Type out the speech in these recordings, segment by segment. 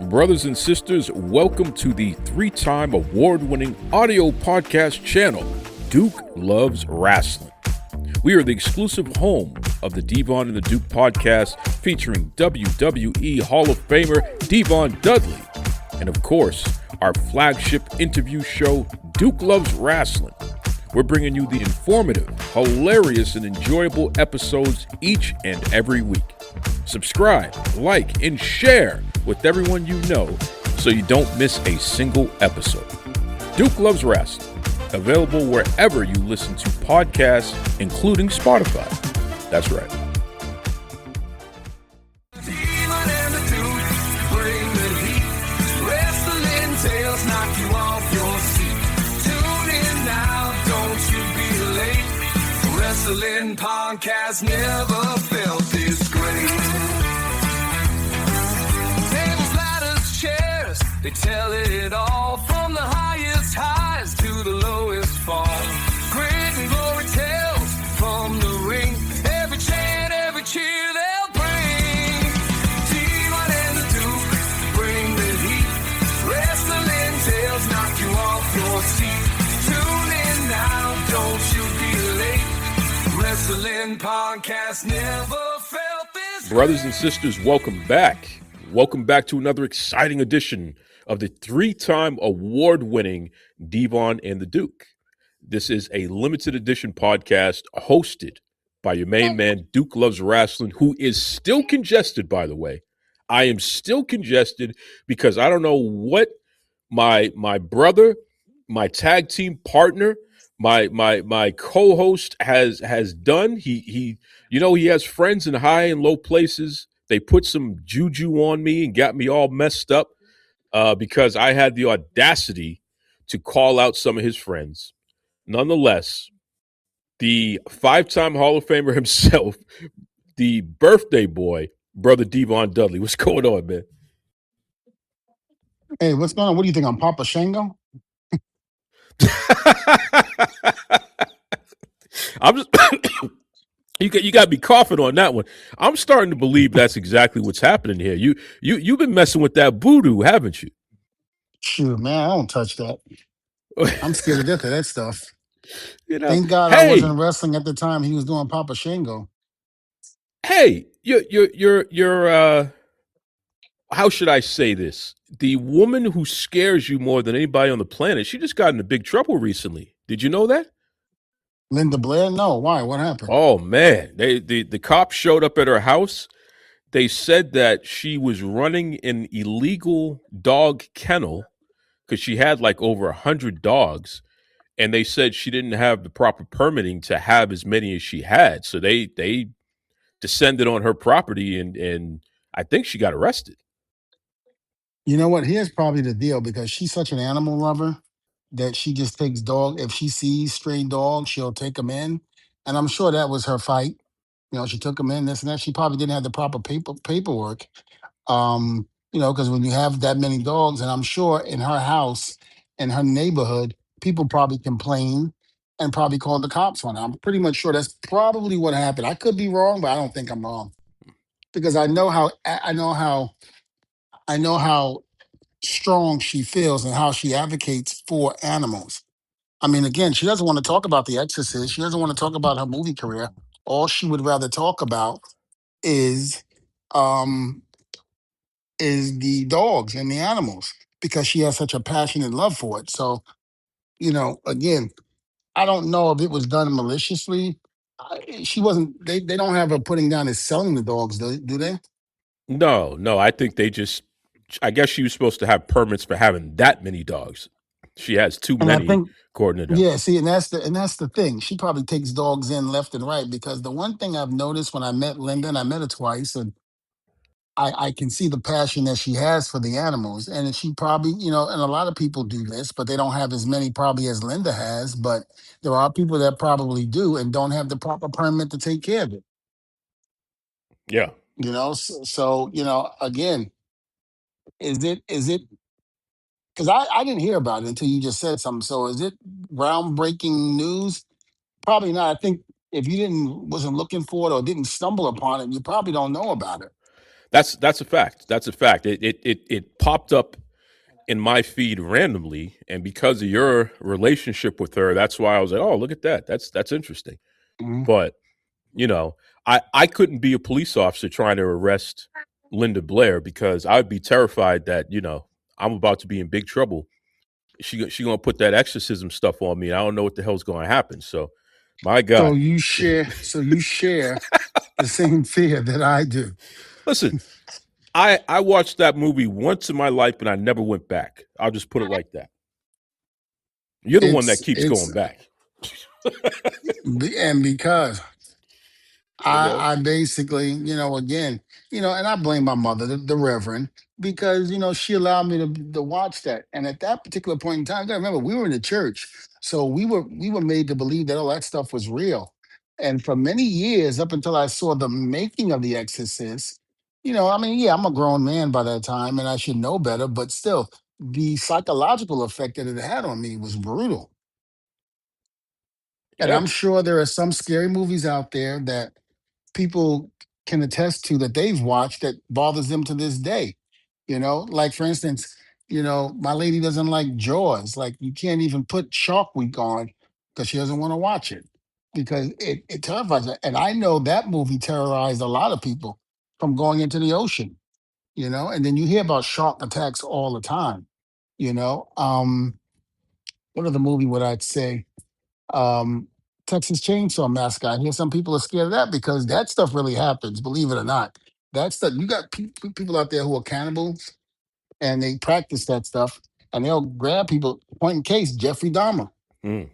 Brothers and sisters, welcome to the three-time award-winning audio podcast channel, Duke Loves Rasslin. We are the exclusive home of the Devon and the Duke podcast featuring WWE Hall of Famer Devon Dudley. And of course, our flagship interview show, Duke Loves Rasslin. We're bringing you the informative, hilarious, and enjoyable episodes each and every week. Subscribe, like, and share with everyone you know so you don't miss a single episode. Duke Loves Rasslin, available wherever you listen to podcasts, including Spotify. That's right. Devon and the Duke bring the heat. Wrestling tales knock you off your seat. Tune in now, don't you be late. Wrestling podcast never felt this great. Tables, ladders, chairs, they tell it all. From the highest highs to the lowest fall. Great and glory tales from the ring. Every chant, every cheer they'll bring. Devon and the Duke bring the heat. Wrestling tales knock you off your seat. Tune in now, don't you be late. Wrestling podcast never felt this. Brothers and sisters, welcome back. Welcome back to another exciting edition of the three-time award-winning Devon and the Duke. This is a limited edition podcast hosted by your main man, Duke Loves Rasslin, who is still congested, by the way. I am still congested because I don't know what my brother, my tag team partner, my co-host has done. He has friends in high and low places. They put some juju on me and got me all messed up because I had the audacity to call out some of his friends. Nonetheless, the five-time Hall of Famer himself, the birthday boy, brother Devon Dudley. What's going on, man? Hey, what's going on? What do you think? I'm Papa Shango? I'm just you got me coughing on that one. I'm starting to believe that's exactly what's happening here. You've been messing with that voodoo, haven't you? Shoot, man, I don't touch that. I'm scared to death of that stuff. Thank God I hey, wasn't wrestling at the time he was doing Papa Shango. hey, you're how should I say this? The woman who scares you more than anybody on the planet, she just got into big trouble recently. Did you know that? Linda Blair? No, why? What happened? Oh man, the cops showed up at her house. They said that she was running an illegal dog kennel because she had like over 100 dogs, and they said she didn't have the proper permitting to have as many as she had. So they descended on her property, and I think she got arrested. You know what? Here's probably the deal, because she's such an animal lover that she just takes dog. If she sees stray dogs, she'll take them in. And I'm sure that was her fight. She took them in, this and that. She probably didn't have the proper paperwork. Because when you have that many dogs, and I'm sure in her house, in her neighborhood, people probably complain and probably called the cops on her. I'm pretty much sure that's probably what happened. I could be wrong, but I don't think I'm wrong, because I know how strong she feels and how she advocates for animals. I mean, again, she doesn't want to talk about The Exorcist. She doesn't want to talk about her movie career. All she would rather talk about is um is the dogs and the animals, because she has such a passionate love for it. So, again, I don't know if it was done maliciously. She wasn't. They don't have her putting down as selling the dogs, do they? No, I think I guess she was supposed to have permits for having that many dogs. She has too And I many, think, according to them. yeah. See, and that's the thing. She probably takes dogs in left and right, because the one thing I've noticed when I met Linda, and I met her twice, and I can see the passion that she has for the animals. And she probably, and a lot of people do this, but they don't have as many probably as Linda has. But there are people that probably do and don't have the proper permit to take care of it. Yeah. Again, is it because I didn't hear about it until you just said something. So is it groundbreaking news? Probably not. I think if you wasn't looking for it or didn't stumble upon it, you probably don't know about it. That's a fact. That's a fact. It popped up in my feed randomly, and because of your relationship with her, that's why I was like, oh, look at that. That's interesting. Mhm. But you know, I couldn't be a police officer trying to arrest Linda Blair because I'd be terrified that I'm about to be in big trouble. She gonna put that exorcism stuff on me. And I don't know what the hell's going to happen. So, my So God, you share the same fear that I do. listen, I watched that movie once in my life and I never went back. I'll just put it like that. You're the one that keeps It's going back. and because You know? I basically, again, and I blame my mother, the Reverend, because she allowed me to watch that. And at that particular point in time, I gotta remember we were in the church, so we were made to believe that all that stuff was real. And for many years, up until I saw the making of The Exorcist, I mean, yeah, I'm a grown man by that time, and I should know better. But still, the psychological effect that it had on me was brutal. And Yeah. I'm sure there are some scary movies out there that people can attest to that they've watched that bothers them to this day. Like for instance, my lady doesn't like Jaws. Like you can't even put Shark Week on because she doesn't want to watch it because it terrifies her. And I know that movie terrorized a lot of people from going into the ocean. And then you hear about shark attacks all the time. You know, um, what other movie would I say? um, Texas Chainsaw Massacre. I hear some people are scared of that because that stuff really happens. Believe it or not, that stuff. You got people out there who are cannibals and they practice that stuff, and they'll grab people. Point in case, Jeffrey Dahmer. Mm.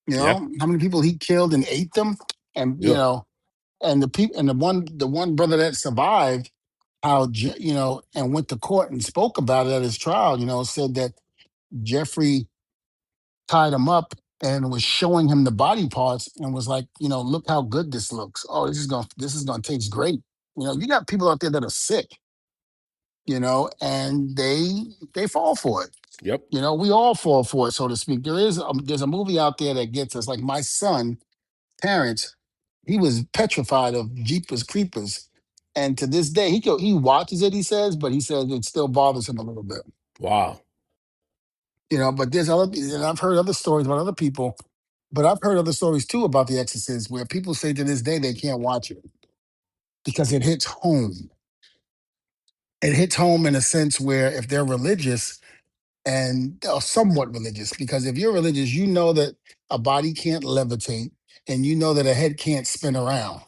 You Yeah. know how many people he killed and ate them, and Yeah. and the people and the one brother that survived, how and went to court and spoke about it at his trial. Said that Jeffrey tied him up and was showing him the body parts and was like, look how good this looks. Oh, this is gonna taste great. You got people out there that are sick, and they fall for it. Yep. We all fall for it, so to speak. There's a movie out there that gets us. Like my son, Terrence, he was petrified of Jeepers Creepers. And to this day, he watches it, he says, but he says it still bothers him a little bit. Wow. But there's other, and I've heard other stories about other people, but I've heard other stories too about The Exorcist where people say to this day they can't watch it because it hits home. It hits home in a sense where if they're religious and or somewhat religious, because if you're religious, you know that a body can't levitate and you know that a head can't spin around.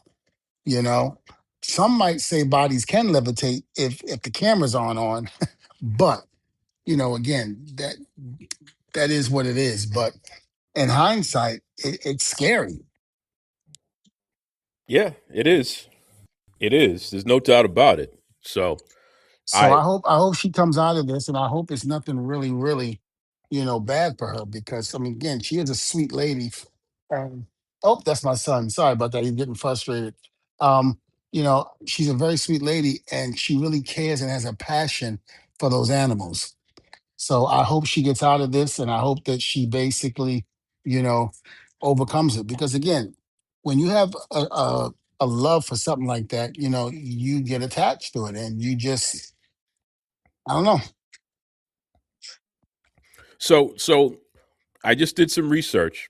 You know, some might say bodies can levitate if the cameras aren't on, but again, that is what it is. But in hindsight, it's scary. Yeah, it is. It is. There's no doubt about it. So So I I hope she comes out of this, and I hope it's nothing really, really, bad for her because I mean, again, she is a sweet lady. Oh, that's my son. Sorry about that. He's getting frustrated. She's a very sweet lady, and she really cares and has a passion for those animals. So I hope she gets out of this, and I hope that she basically, you know, overcomes it. Because again, when you have a love for something like that, you get attached to it, and you just, I don't know. so I just did some research.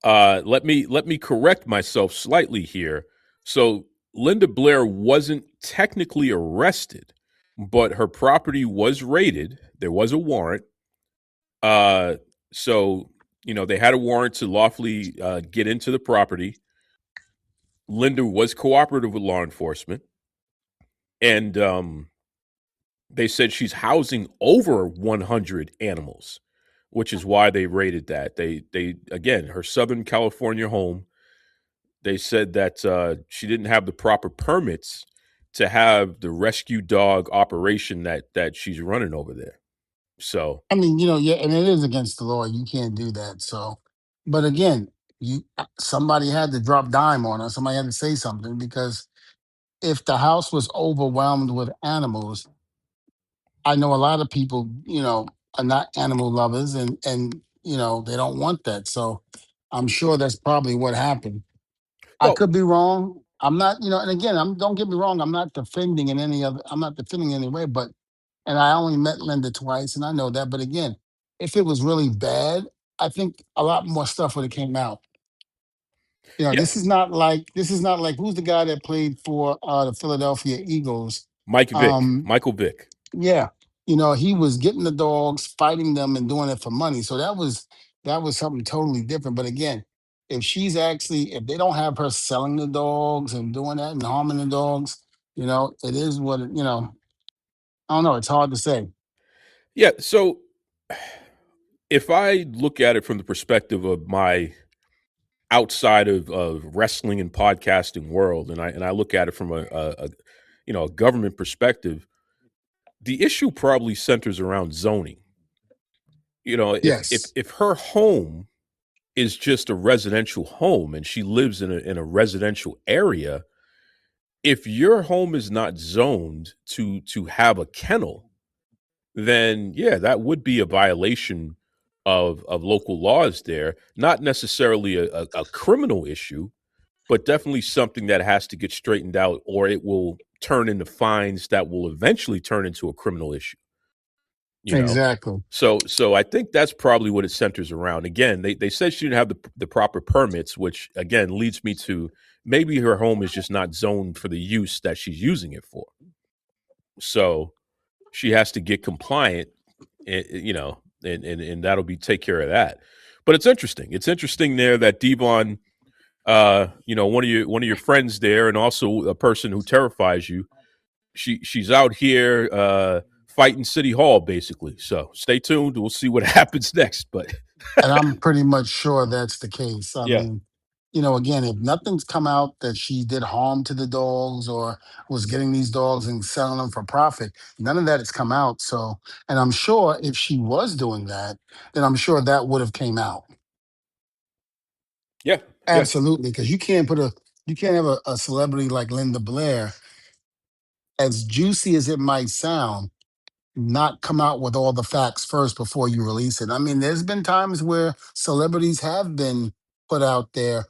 Let me correct myself slightly here. So Linda Blair wasn't technically arrested, but her property was raided. There was a warrant. Uh, so they had a warrant to lawfully get into the property. Linda was cooperative with law enforcement, and they said she's housing over 100 animals, which is why they raided that. They again, her Southern California home. They said that she didn't have the proper permits to have the rescue dog operation that she's running over there. So I mean, yeah, and it is against the law. You can't do that. So, but again, somebody had to drop dime on her. Somebody had to say something because if the house was overwhelmed with animals, I know a lot of people, are not animal lovers and they don't want that. So I'm sure that's probably what happened. I well, could be wrong. I'm not, and again, don't get me wrong, I'm not defending in any other, I'm not defending in any way, but and I only met Linda twice, and I know that. But again, if it was really bad, I think a lot more stuff would have came out. Yeah, This is not like who's the guy that played for the Philadelphia Eagles? Mike Vick, Um, Michael Vick. yeah, he was getting the dogs, fighting them, and doing it for money. So that was something totally different. But again, if they don't have her selling the dogs and doing that and harming the dogs, it is what I don't know. It's hard to say. Yeah, so if I look at it from the perspective of my outside of wrestling and podcasting world, and I look at it from a government perspective, the issue probably centers around zoning. If Yes, if her home is just a residential home and she lives in a residential area, if your home is not zoned to have a kennel, then yeah, that would be a violation of local laws there. Not necessarily a criminal issue, but definitely something that has to get straightened out, or it will turn into fines that will eventually turn into a criminal issue. You know, exactly. so I think that's probably what it centers around. Again, they said she didn't have the proper permits, which again leads me to maybe her home is just not zoned for the use that she's using it for. So she has to get compliant, and that'll be take care of that. But it's interesting. It's interesting there that Devon, one of your friends there, and also a person who terrifies you. She's out here fighting City Hall, basically. So stay tuned. We'll see what happens next. But And I'm pretty much sure that's the case. I yeah, mean, again, if nothing's come out that she did harm to the dogs or was getting these dogs and selling them for profit, none of that has come out. So, and I'm sure if she was doing that, then I'm sure that would have came out. yeah, yeah, Absolutely, because you can't have a celebrity like Linda Blair, as juicy as it might sound, not come out with all the facts first before you release it. I mean, there's been times where celebrities have been put out there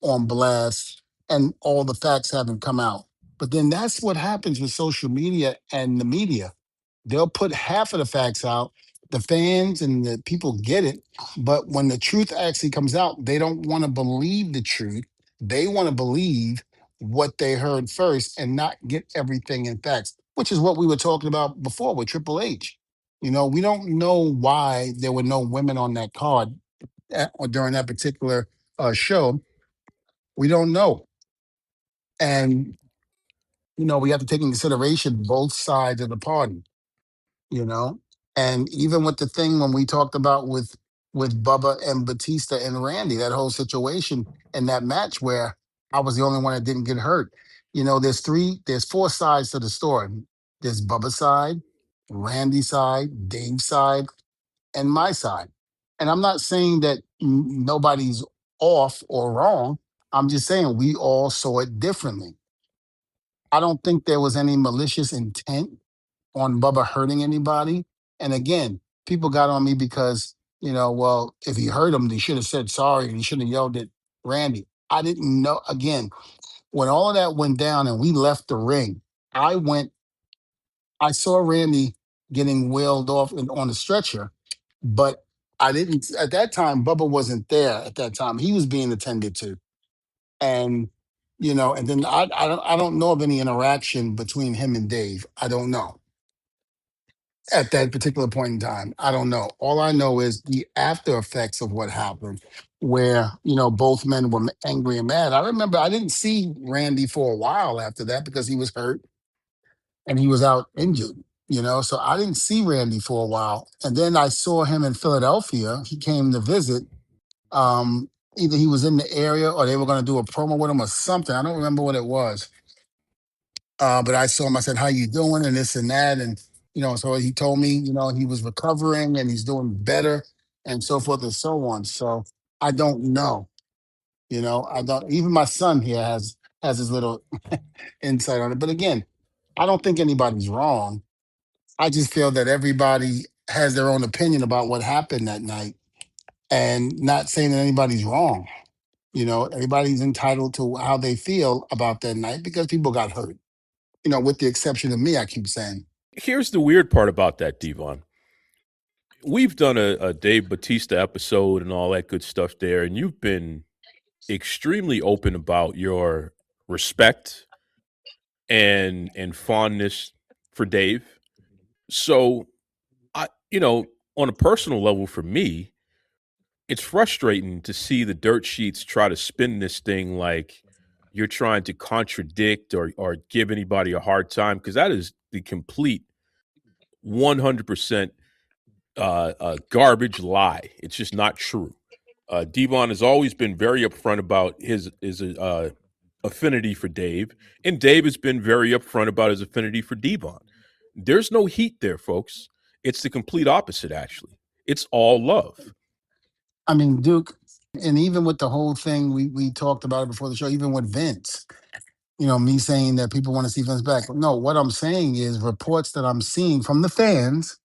on blast and all the facts haven't come out. But then that's what happens with social media and the media. They'll put half of the facts out. The fans and the people get it. But when the truth actually comes out, they don't want to believe the truth. They want to believe what they heard first and not get everything in facts, which is what we were talking about before with Triple H. We don't know why there were no women on that card or during that particular show. We don't know. And, we have to take into consideration both sides of the party, you know. And even with the thing when we talked about with Bubba and Batista and Randy, that whole situation and that match where I was the only one that didn't get hurt. There's four sides to the story. There's Bubba's side, Randy's side, Dave's side, and my side. And I'm not saying that nobody's off or wrong. I'm just saying we all saw it differently. I don't think there was any malicious intent on Bubba hurting anybody. And again, people got on me because, well, if he hurt him, they should have said sorry and he shouldn't have yelled at Randy. I didn't know. Again, when all of that went down and we left the ring, I went, I saw Randy getting wheeled off on the stretcher, but I didn't, at that time, Bubba wasn't there at that time. He was being attended to. And, and then I don't know of any interaction between him and Dave. I don't know at that particular point in time. I don't know. All I know is the after effects of what happened, where both men were angry and mad. I remember I didn't see Randy for a while after that because he was hurt and he was out injured. So I didn't see Randy for a while, and then I saw him in Philadelphia. He came to visit. Either he was in the area or they were going to do a promo with him or something. I don't remember what it was. But I saw him. I said, "How you doing?" And this and that, and so he told me, he was recovering and he's doing better, and so forth and so on. So I don't know. I don't. Even my son here has his little insight on it. But again, I don't think anybody's wrong. I just feel that everybody has their own opinion about what happened that night, and not saying that anybody's wrong. Everybody's entitled to how they feel about that night because people got hurt. With the exception of me, I keep saying. Here's the weird part about that, Devon. We've done a Dave Batista episode and all that good stuff there, and you've been extremely open about your respect and fondness for Dave. So on a personal level for me, it's frustrating to see the dirt sheets try to spin this thing like you're trying to contradict or give anybody a hard time, because that is the complete 100% garbage lie. It's just not true. Devon has always been very upfront about his affinity for Dave, and Dave has been very upfront about his affinity for Devon. There's no heat there, folks. It's the complete opposite, actually. It's all love. I mean, Duke, and even with the whole thing, we talked about it before the show, even with Vince, me saying that people want to see Vince back. No, what I'm saying is reports that I'm seeing from the fans.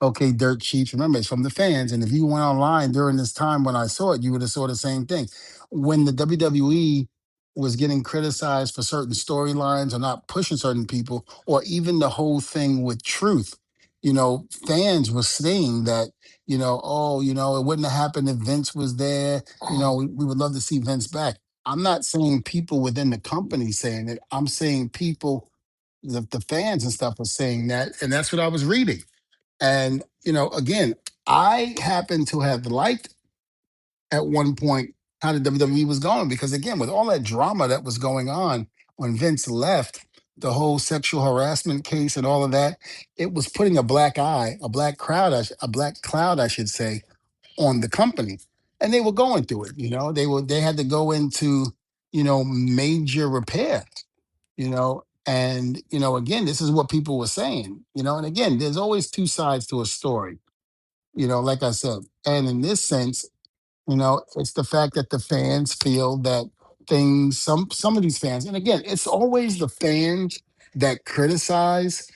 Okay, dirt sheets. Remember, it's from the fans. And if you went online during this time when I saw it, you would have saw the same thing. When the WWE was getting criticized for certain storylines or not pushing certain people, or even the whole thing with Truth, fans were saying that, oh, it wouldn't have happened if Vince was there. We would love to see Vince back. I'm not saying people within the company saying it. I'm saying people, the fans and stuff are saying that. And that's what I was reading. And, again, I happen to have liked at one point how the WWE was going because, again, with all that drama that was going on when Vince left, the whole sexual harassment case and all of that, it was putting a black eye, a black crowd, a black cloud, I should say, on the company. And they were going through it. They had to go into, major repair, and, again, this is what people were saying, and again, there's always two sides to a story, like I said. And in this sense, it's the fact that the fans feel that some of these fans, and again, it's always the fans that criticize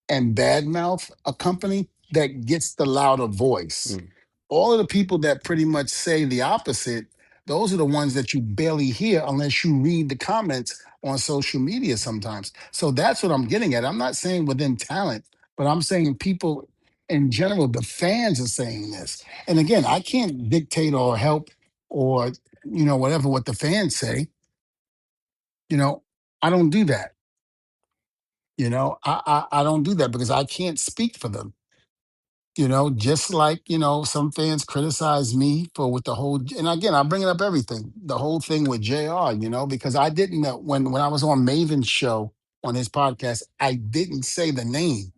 and badmouth a company that gets the louder voice. Mm. All of the people that pretty much say the opposite, those are the ones that you barely hear unless you read the comments on social media sometimes. So that's what I'm getting at. I'm not saying within talent, but I'm saying people in general, the fans are saying this. And again, I can't dictate or help or, whatever what the fans say. You know, I don't do that. I don't do that because I can't speak for them. Just like, some fans criticize me for with the whole, and again, I'm bringing up everything, the whole thing with JR, because I didn't know when I was on Maven's show on his podcast, I didn't say the name.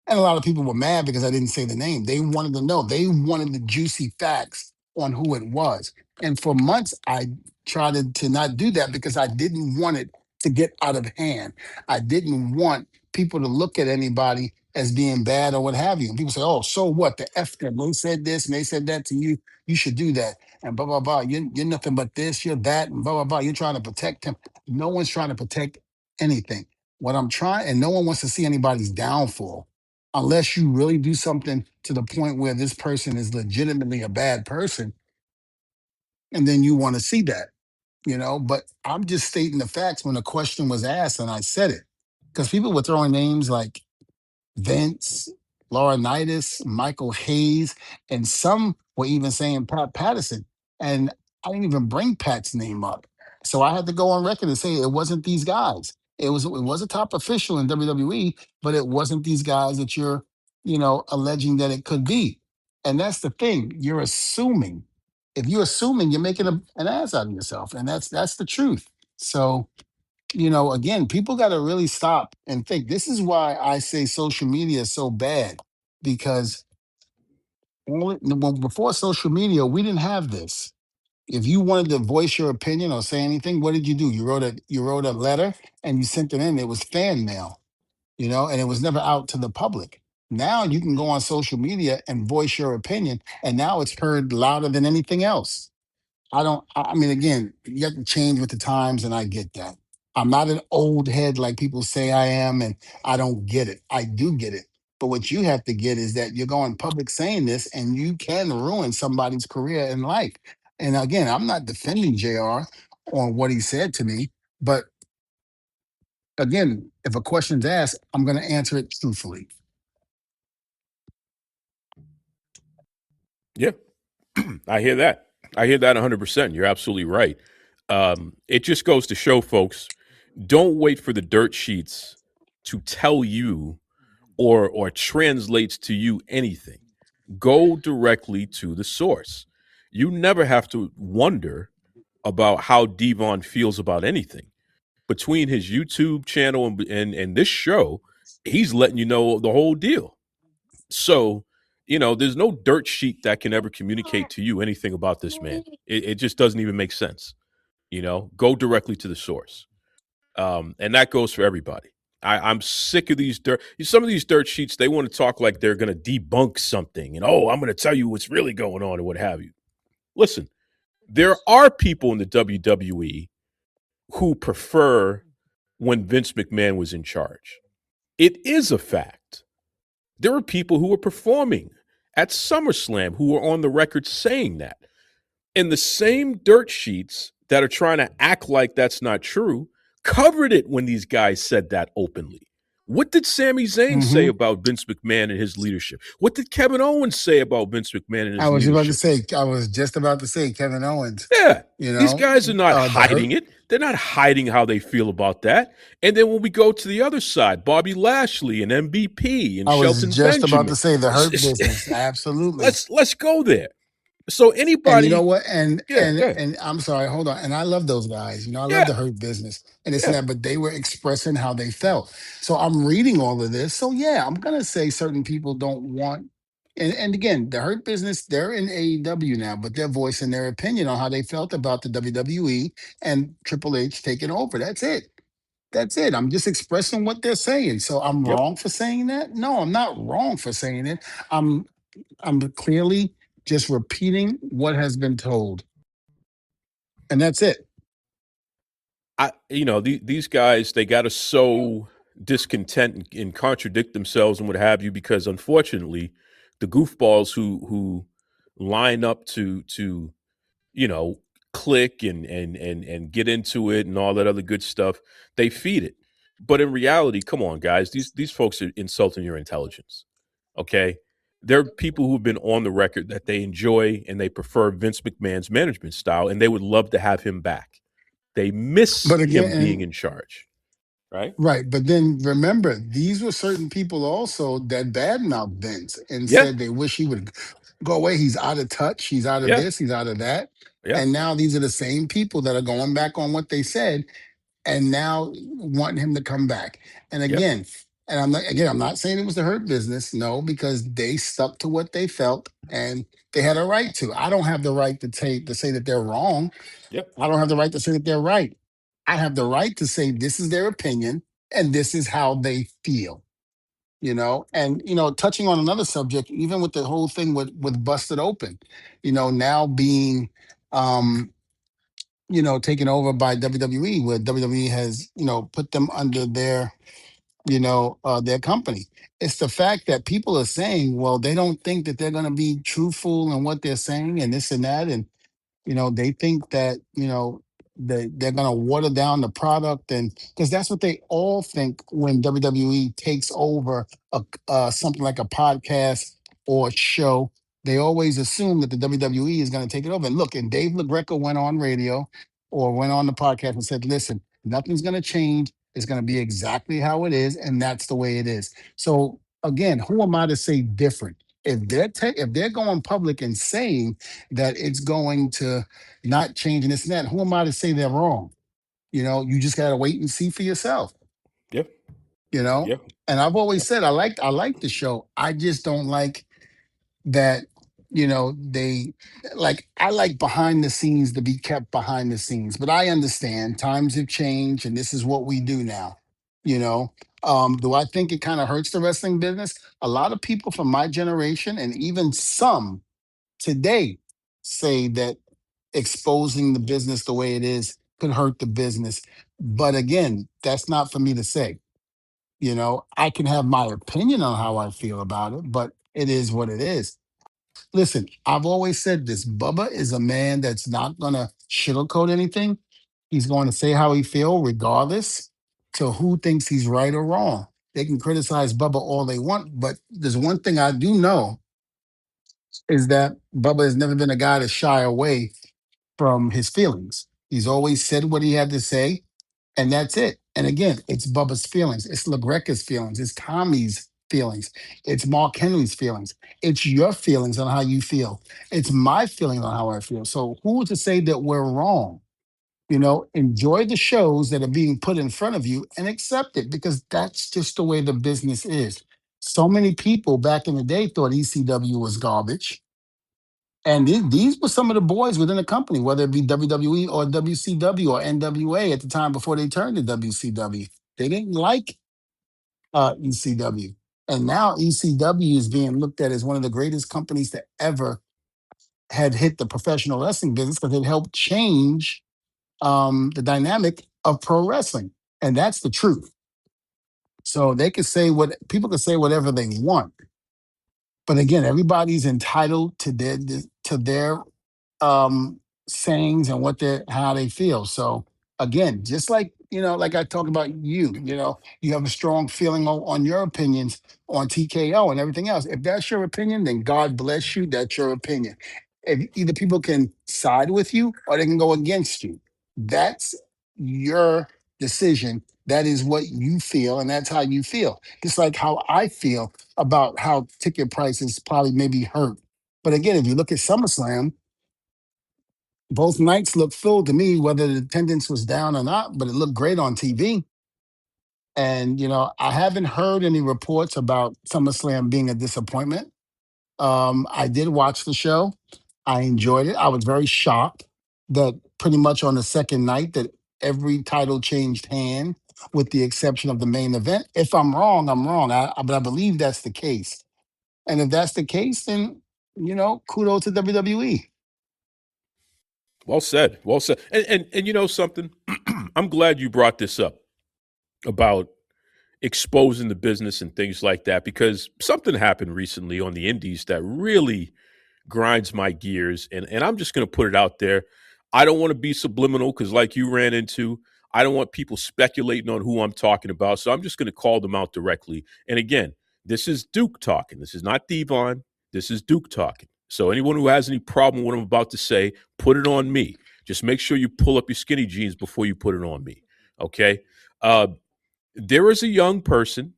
And a lot of people were mad because I didn't say the name. They wanted to know. They wanted the juicy facts on who it was. And for months, I tried to not do that because I didn't want it to get out of hand. I didn't want people to look at anybody as being bad or what have you. And people say, oh, so what? The F them. They said this and they said that to you. You should do that. And blah, blah, blah. You're nothing but this, you're that, and blah, blah, blah. You're trying to protect him. No one's trying to protect anything. What I'm trying, and no one wants to see anybody's downfall unless you really do something to the point where this person is legitimately a bad person, and then you want to see that, But I'm just stating the facts when a question was asked and I said it. Because people were throwing names like Vince, Laurinaitis, Michael Hayes, and some were even saying Pat Patterson. And I didn't even bring Pat's name up. So I had to go on record and say it wasn't these guys. It was a top official in WWE, but it wasn't these guys that you're, alleging that it could be. And that's the thing. You're assuming. If you're assuming, you're making an ass out of yourself. And that's the truth. So again, people got to really stop and think. This is why I say social media is so bad because before social media, we didn't have this. If you wanted to voice your opinion or say anything, what did you do? You wrote a letter and you sent it in. It was fan mail, and it was never out to the public. Now you can go on social media and voice your opinion, and now it's heard louder than anything else. I mean, again, you have to change with the times, and I get that. I'm not an old head like people say I am, and I don't get it. I do get it. But what you have to get is that you're going public saying this, and you can ruin somebody's career in life. And again, I'm not defending JR on what he said to me, but again, if a question's asked, I'm going to answer it truthfully. Yeah, I hear that. I hear that 100%. You're absolutely right. It just goes to show, folks, don't wait for the dirt sheets to tell you or translates to you anything. Go directly to the source. You never have to wonder about how Devon feels about anything. Between his YouTube channel and this show, he's letting you know the whole deal. So, there's no dirt sheet that can ever communicate to you anything about this man. It just doesn't even make sense. Go directly to the source. And that goes for everybody. I'm sick of these dirt. Some of these dirt sheets, they want to talk like they're going to debunk something, and I'm going to tell you what's really going on, and what have you. Listen, there are people in the WWE who prefer when Vince McMahon was in charge. It is a fact. There are people who are performing at SummerSlam who are on the record saying that. And the same dirt sheets that are trying to act like that's not true covered it when these guys said that openly. What did Sami Zayn say Hmm. about Vince McMahon and his leadership? What did Kevin Owens say about Vince McMahon and I his was about to leadership? say, I was just about to say Kevin Owens, Yeah, you these know, guys are not the hurt. hiding it. They're not hiding how they feel about that. And then when we go to the other side, Bobby Lashley and MVP and I was Shelton just about Benjamin. to say the hurt business. Absolutely. Let's go there. So And you know anybody, what? And yeah, and yeah, and I'm sorry, hold on. And I love those guys. I love yeah, the hurt business and this and yeah, that, but they were expressing how they felt. So I'm reading all of this. So yeah, I'm gonna say certain people don't want and again, the hurt business, they're in AEW now, but they're voicing their opinion on how they felt about the WWE and Triple H taking over. That's it. That's it. I'm just expressing what they're saying. So I'm yep. wrong for saying that? No, I'm not wrong for saying it. I'm I'm clearly just repeating what has been told. And that's it. These guys, they got to sow discontent and contradict themselves and what have you, because unfortunately, the goofballs who line up to you know click and get into it and all that other good stuff, they feed it. But in reality, come on, guys, these folks are insulting your intelligence. Okay, there are people who've been on the record that they enjoy and they prefer Vince McMahon's management style, and they would love to have him back. They miss But again, him being and in charge, right? right. But then remember, these were certain people also that badmouthed Vince and Yeah, said they wish he would go away. He's out of touch. He's out of yeah, this. He's out of that. yeah, And now these are the same people that are going back on what they said and now wanting him to come back. And yeah, again, I'm not saying it was the hurt business, no, because they stuck to what they felt and they had a right to. I don't have the right to say that they're wrong. yeah, I don't have the right to say that they're right. I have the right to say this is their opinion and this is how they feel. And touching on another subject, even with the whole thing with Busted Open, now being taken over by WWE, where WWE has, put them under their company. It's the fact that people are saying, well, they don't think that they're going to be truthful in what they're saying and this and that. And they think that they're going to water down the product, and because that's what they all think when WWE takes over something like a podcast or show. They always assume that the WWE is going to take it over. And look, and Dave LaGreca went on radio or went on the podcast and said, listen, nothing's going to change. It's going to be exactly how it is, and that's the way it is. So again, who am I to say different? If they're going public and saying that it's going to not change and this and that, who am I to say they're wrong? You just gotta wait and see for yourself, yeah, you know? yeah, And I've yeah, always said I like the show. I just don't like that, they like I like behind the scenes to be kept behind the scenes. But I understand times have changed and this is what we do now, you know. Do I think it kind of hurts the wrestling business? A lot of people from my generation and even some today say that exposing the business the way it is could hurt the business. But again, that's not for me to say. I can have my opinion on how I feel about it, but it is what it is. Listen, I've always said this. Bubba is a man that's not gonna sugarcoat anything. He's going to say how he feel, regardless to who thinks he's right or wrong. They can criticize Bubba all they want, but there's one thing I do know is that Bubba has never been a guy to shy away from his feelings. He's always said what he had to say, and that's it. And again, it's Bubba's feelings, it's LaGreca's feelings, it's Tommy's feelings, it's Mark Henry's feelings, it's your feelings on how you feel, it's my feeling on how I feel. So who to say that we're wrong? Enjoy the shows that are being put in front of you and accept it because that's just the way the business is. So many people back in the day thought ECW was garbage. And these were some of the boys within the company, whether it be WWE or WCW or NWA at the time before they turned to WCW. They didn't like ECW. And now ECW is being looked at as one of the greatest companies to ever had hit the professional wrestling business because it helped change the dynamic of pro wrestling. And that's the truth. So they could say what people can say whatever they want. But again, everybody's entitled to their um sayings and how they feel. So again, just like I talk about you have a strong feeling on your opinions on TKO and everything else. If that's your opinion, then God bless you. That's your opinion. If either people can side with you or they can go against you. That's your decision. That is what you feel, and that's how you feel. Just like how I feel about how ticket prices probably maybe hurt. But again, if you look at SummerSlam, both nights looked full to me, whether the attendance was down or not, but it looked great on TV. And, I haven't heard any reports about SummerSlam being a disappointment. I did watch the show. I enjoyed it. I was very shocked that pretty much on the second night that every title changed hand with the exception of the main event. If I'm wrong, I'm wrong. But I believe that's the case. And if that's the case, then, kudos to WWE. Well said. Well said. And you know something? I'm glad you brought this up about exposing the business and things like that because something happened recently on the indies that really grinds my gears. And I'm just going to put it out there. I don't want to be subliminal because, like you ran into, I don't want people speculating on who I'm talking about. So I'm just going to call them out directly. And again, this is Duke talking. This is not Devon. This is Duke talking. So anyone who has any problem with what I'm about to say, put it on me. Just make sure you pull up your skinny jeans before you put it on me. Okay. Uh, there is a young person,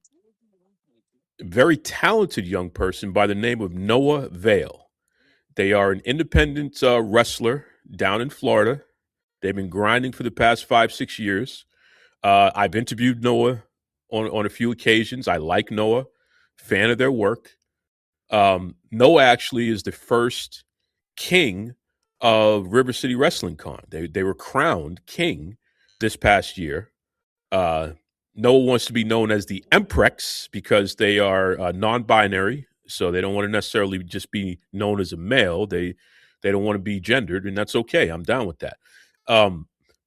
very talented young person by the name of Noah Vale. They are an independent wrestler down in Florida. They've been grinding for the past 5, 6 years. I've interviewed Noah on a few occasions. I like Noah, fan of their work. Noah actually is the first king of River City Wrestling Con. They were crowned king this past year. Uh, Noah wants to be known as the Emprex because they are non-binary, so they don't want to necessarily just be known as a male. They don't want to be gendered, and that's okay. I'm down with that.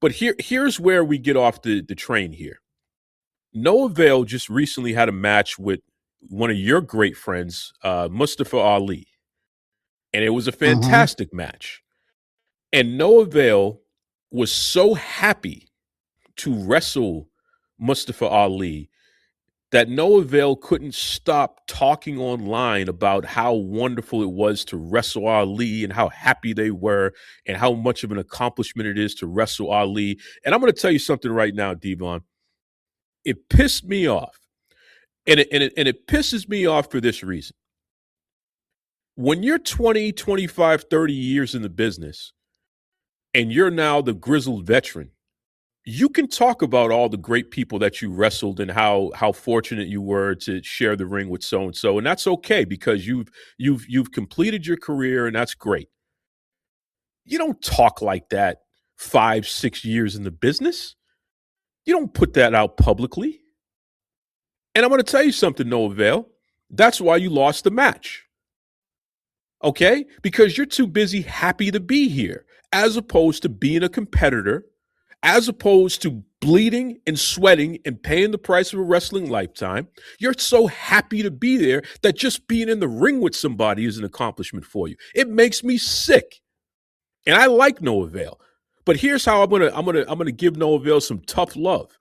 But here's where we get off the train here. Noah Vale just recently had a match with one of your great friends, Mustafa Ali, and it was a Hmm. fantastic match. And Noah Vale was so happy to wrestle Mustafa Ali that Noah Vale couldn't stop talking online about how wonderful it was to wrestle Ali and how happy they were and how much of an accomplishment it is to wrestle Ali. And I'm going to tell you something right now, Devon. It pissed me off. And it pisses me off for this reason. When you're 20, 25, 30 years in the business and you're now the grizzled veteran, you can talk about all the great people that you wrestled and how fortunate you were to share the ring with so and so, and that's okay because you've completed your career and that's great. You don't talk like that 5, 6 years in the business. You don't put that out publicly. And I'm going to tell you something, Noah Vale. That's why you lost the match. Okay? Because you're too busy happy to be here, as opposed to being a competitor As opposed to bleeding and sweating and paying the price of a wrestling lifetime, you're so happy to be there that just being in the ring with somebody is an accomplishment for you. It makes me sick. And I like Noah Vale. But here's how I'm gonna give Noah Vale some tough love.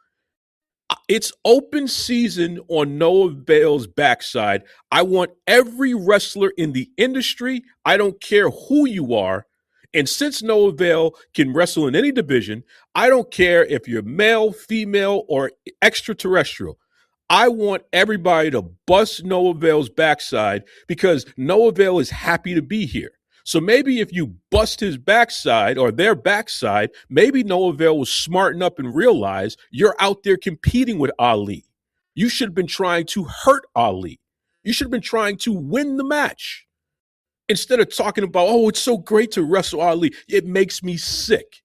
It's open season on Noah Vale's backside. I want every wrestler in the industry, I don't care who you are. And since Noah Vale can wrestle in any division, I don't care if you're male, female, or extraterrestrial. I want everybody to bust Noah Vale's backside because Noah Vale is happy to be here. So maybe if you bust his backside or their backside, maybe Noah Vale will smarten up and realize you're out there competing with Ali. You should have been trying to hurt Ali. You should have been trying to win the match instead of talking about, oh, it's so great to wrestle Ali. It makes me sick.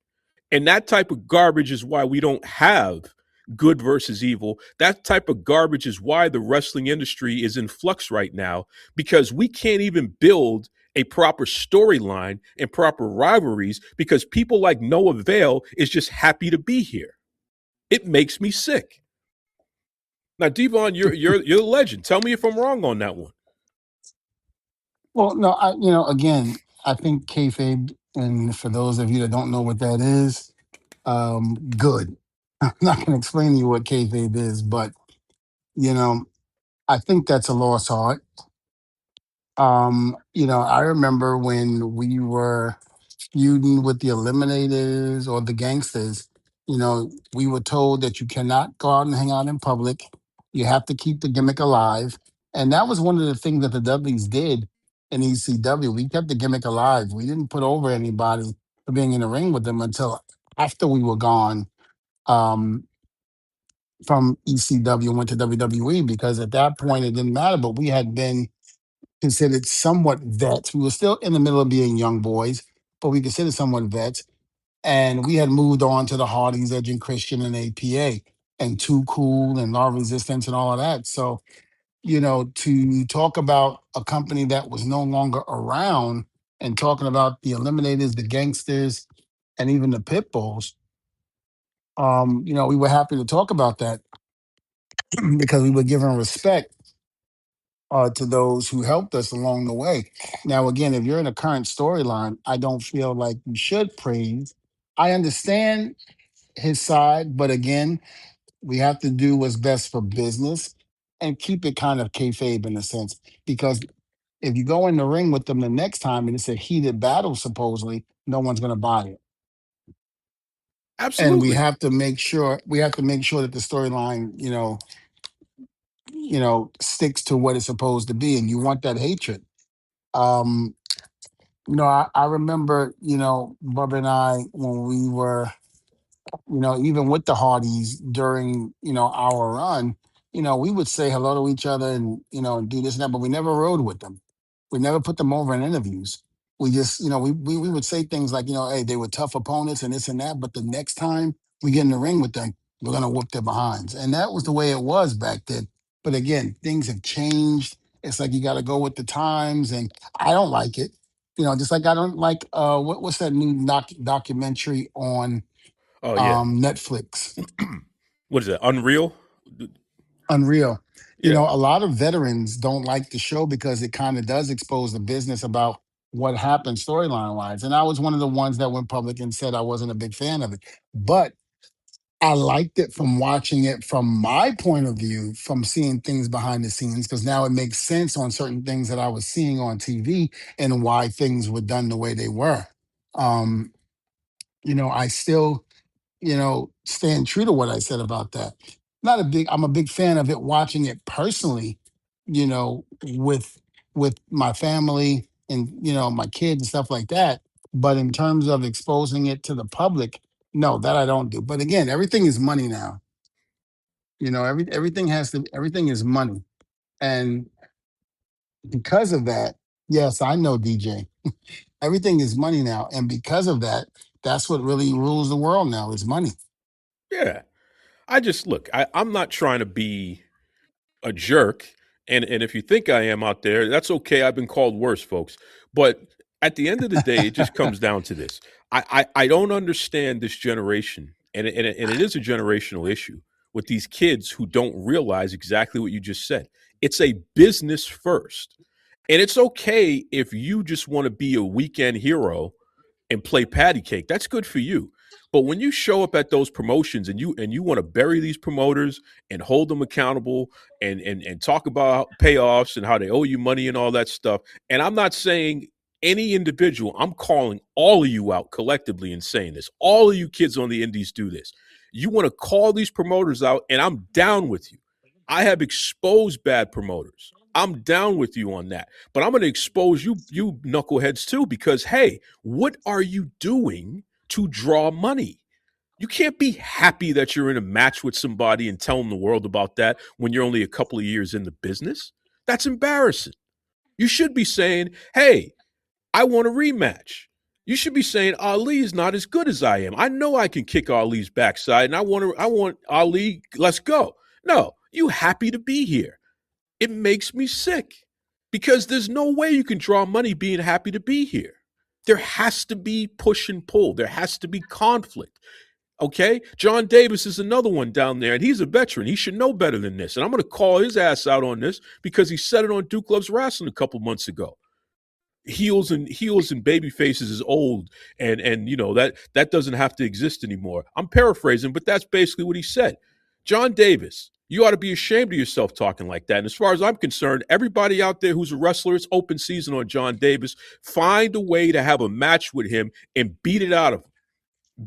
And that type of garbage is why we don't have good versus evil. That type of garbage is why the wrestling industry is in flux right now, because we can't even build a proper storyline and proper rivalries because people like Noah Vale is just happy to be here. It makes me sick. Now, Devon, you're a legend. Tell me if I'm wrong on that one. Well, no, again, I think kayfabe, and for those of you that don't know what that is, good. I'm not going to explain to you what kayfabe is, but you know, I think that's a lost art. I remember when we were feuding with the Eliminators or the Gangsters, we were told that you cannot go out and hang out in public. You have to keep the gimmick alive. And that was one of the things that the Dudleys did in ECW. We kept the gimmick alive. We didn't put over anybody for being in the ring with them until after we were gone um, from ECW and went to WWE, because at that point it didn't matter, but we had been considered somewhat vets. We were still in the middle of being young boys, but we considered somewhat vets. And we had moved on to the Hardys, Edge and Christian and APA and Too Cool and Law Resistance and all of that. So, to talk about a company that was no longer around and talking about the Eliminators, the Gangsters, and even the Pitbulls, we were happy to talk about that because we were giving respect to those who helped us along the way. Now, again, if you're in a current storyline, I don't feel like you should praise. I understand his side, but again, we have to do what's best for business and keep it kind of kayfabe in a sense. Because if you go in the ring with them the next time and it's a heated battle, supposedly, no one's going to buy it. And we Absolutely. have to make sure that the storyline, sticks to what it's supposed to be. And you want that hatred. Um, I remember, Bubba and I, when we were, even with the Hardys during, our run, we would say hello to each other and, and do this and that, but we never rode with them. We never put them over in interviews. We just, we would say things like, hey, they were tough opponents and this and that, but the next time we get in the ring with them, we're going to whoop their behinds. And that was the way it was back then. But again, things have changed. It's like you got to go with the times, and I don't like it. Just like I don't like what's that new documentary on Oh yeah. Netflix, What is that? Unreal? Unreal. Yeah. A lot of veterans don't like the show because it kind of does expose the business about what happened storyline wise. And I was one of the ones that went public and said I wasn't a big fan of it. But I liked it from watching it from my point of view, from seeing things behind the scenes, because now it makes sense on certain things that I was seeing on TV and why things were done the way they were. Um, I still staying true to what I said about that. I'm a big fan of it, watching it personally, with my family and, my kids and stuff like that. But in terms of exposing it to the public, no, that I don't do. But again, everything is money now. Everything is money. And because of that, yes, I know, DJ. Everything is money now. And because of that, that's what really rules the world now is money. Yeah. I just look, I'm not trying to be a jerk. And if you think I am out there, that's okay. I've been called worse, folks. But at the end of the day, it just comes down to this. I don't understand this generation And it is a generational issue with these kids who don't realize exactly what you just said. It's a business first. And it's okay if you just want to be a weekend hero and play patty cake. That's good for you. But when you show up at those promotions and you want to bury these promoters and hold them accountable and talk about payoffs and how they owe you money and all that stuff, and I'm not saying any individual, I'm calling all of you out collectively and saying this. All of you kids on the indies do this. You want to call these promoters out, and I'm down with you. I have exposed bad promoters. I'm down with you on that. But I'm going to expose you knuckleheads too, because hey, what are you doing to draw money? You can't be happy that you're in a match with somebody and telling the world about that when you're only a couple of years in the business. That's embarrassing. You should be saying, hey, I want a rematch. You should be saying Ali is not as good as I am. I know I can kick Ali's backside, and I want Ali. Let's go. No, you happy to be here. It makes me sick because there's no way you can draw money being happy to be here. There has to be push and pull. There has to be conflict. Okay? John Davis is another one down there, and he's a veteran. He should know better than this. And I'm going to call his ass out on this because he said it on Duke Loves Rasslin a couple months ago. Heels and baby faces is old, and that doesn't have to exist anymore. I'm paraphrasing, but that's basically what he said. John Davis, you ought to be ashamed of yourself talking like that. And as far as I'm concerned, everybody out there who's a wrestler, it's open season on John Davis. Find a way to have a match with him and beat it out of him.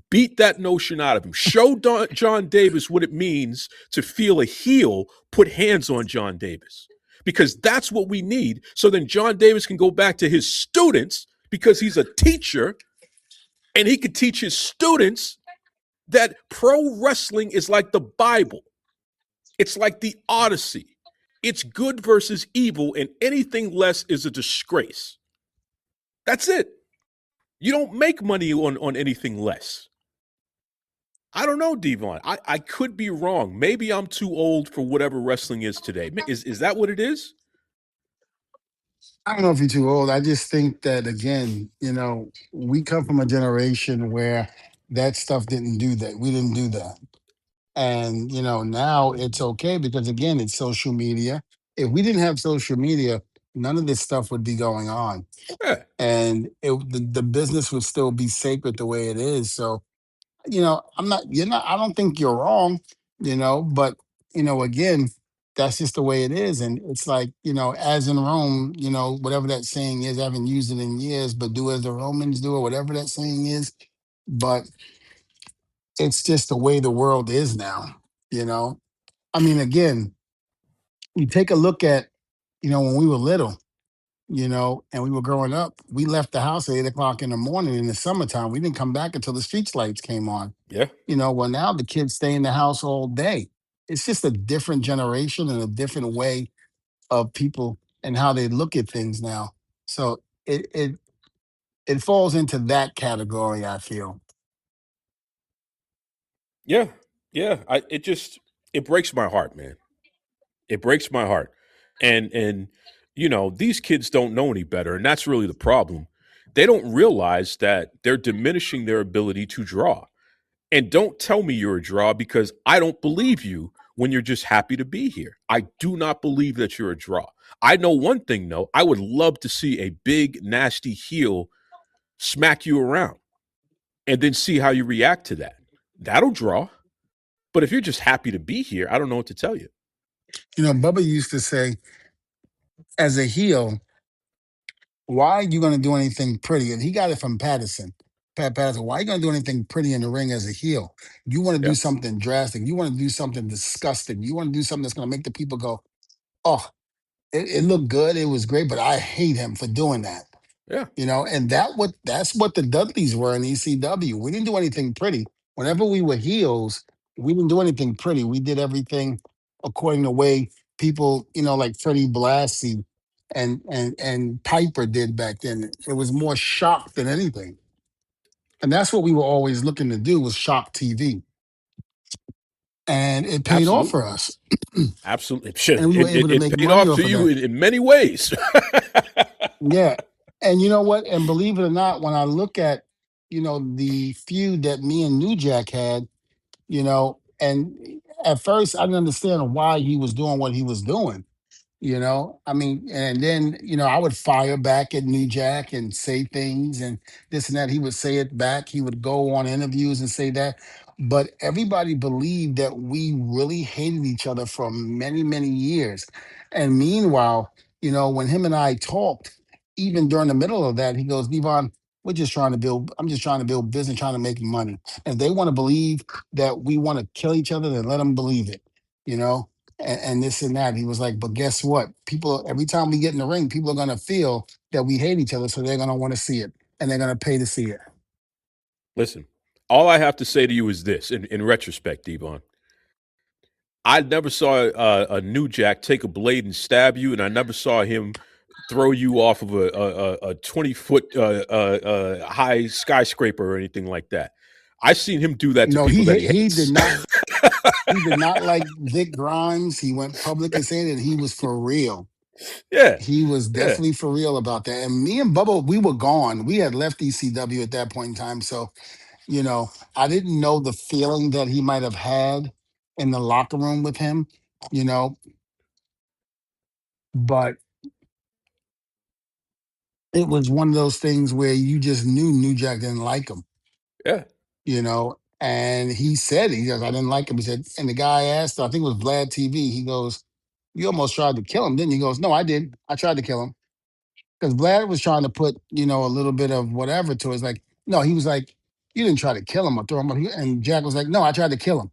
Beat that notion out of him. Show John Davis what it means to feel a heel put hands on John Davis, because that's what we need. So then John Davis can go back to his students, because he's a teacher, and he could teach his students that pro wrestling is like the Bible. It's like the Odyssey. It's good versus evil, and anything less is a disgrace. That's it. You don't make money on anything less. I don't know, Devon. I could be wrong. Maybe I'm too old for whatever wrestling is today. Is that what it is? I don't know if you're too old. I just think that again, we come from a generation where that stuff didn't do that. We didn't do that. And now it's okay because again, it's social media. If we didn't have social media, none of this stuff would be going on. Yeah. And the business would still be sacred the way it is. So, I don't think you're wrong, but again, that's just the way it is. And it's like, as in Rome, whatever that saying is, I haven't used it in years, but do as the Romans do, or whatever that saying is. But it's just the way the world is now, you know. I mean, again, you take a look at, when we were little, and we were growing up, we left the house at 8 o'clock in the morning in the summertime. We didn't come back until the street lights came on. Yeah. Well, now the kids stay in the house all day. It's just a different generation and a different way of people and how they look at things now. So it falls into that category, I feel. Yeah. Yeah. It breaks my heart, man. It breaks my heart. And these kids don't know any better, and that's really the problem. They don't realize that they're diminishing their ability to draw. And don't tell me you're a draw, because I don't believe you when you're just happy to be here. I do not believe that you're a draw. I know one thing though. I would love to see a big nasty heel smack you around and then see how you react to that. That'll draw. But if you're just happy to be here, I don't know what to tell you. Bubba used to say, as a heel, why are you going to do anything pretty? And he got it from Patterson. Pat Patterson, why are you going to do anything pretty in the ring as a heel? You want to do Yeah. something drastic. You want to do something disgusting. You want to do something that's going to make the people go, oh, it looked good. It was great, but I hate him for doing that. Yeah. And that's what the Dudleys were in ECW. We didn't do anything pretty. Whenever we were heels, we didn't do anything pretty. We did everything according to way people, like Freddie Blassie and Piper did back then. It was more shock than anything. And that's what we were always looking to do, was shock TV. And it paid off Absolutely. for us. Absolutely. Shit, And we were able to it make paid money off off to of you that. in many ways. Yeah. And you know what? And believe it or not, when I look at, the feud that me and New Jack had, And at first I didn't understand why he was doing what he was doing. I mean, and then I would fire back at New Jack and say things and this and that. He would say it back. He would go on interviews and say that. But everybody believed that we really hated each other for many, many years. And meanwhile, when him and I talked, even during the middle of that, he goes, Devon, I'm just trying to build business, trying to make money. And if they want to believe that we want to kill each other, then let them believe it. You know, and this and that. He was like, but guess what? People, every time we get in the ring, people are going to feel that we hate each other. So they're going to want to see it and they're going to pay to see it. Listen, all I have to say to you is this: in retrospect, Devon, I never saw a New Jack take a blade and stab you, and I never saw him throw you off of a 20-foot high skyscraper or anything like that. I've seen him do that to No, people that he he did hates. not. He did not like Vic Grimes. He went public and saying that he was for real. Yeah, He was yeah. definitely for real about that. And me and Bubba, we were gone. We had left ECW at that point in time. So, I didn't know the feeling that he might have had in the locker room with him, you know, but it was one of those things where you just knew New Jack didn't like him, Yeah. and he said, he goes, I didn't like him. He said, and the guy asked, I think it was Vlad TV, he goes, you almost tried to kill him, didn't you? He goes, no, I did. I tried to kill him. Because Vlad was trying to put, a little bit of whatever to it. It's like, no, he was like, you didn't try to kill him or throw him. And Jack was like, no, I tried to kill him.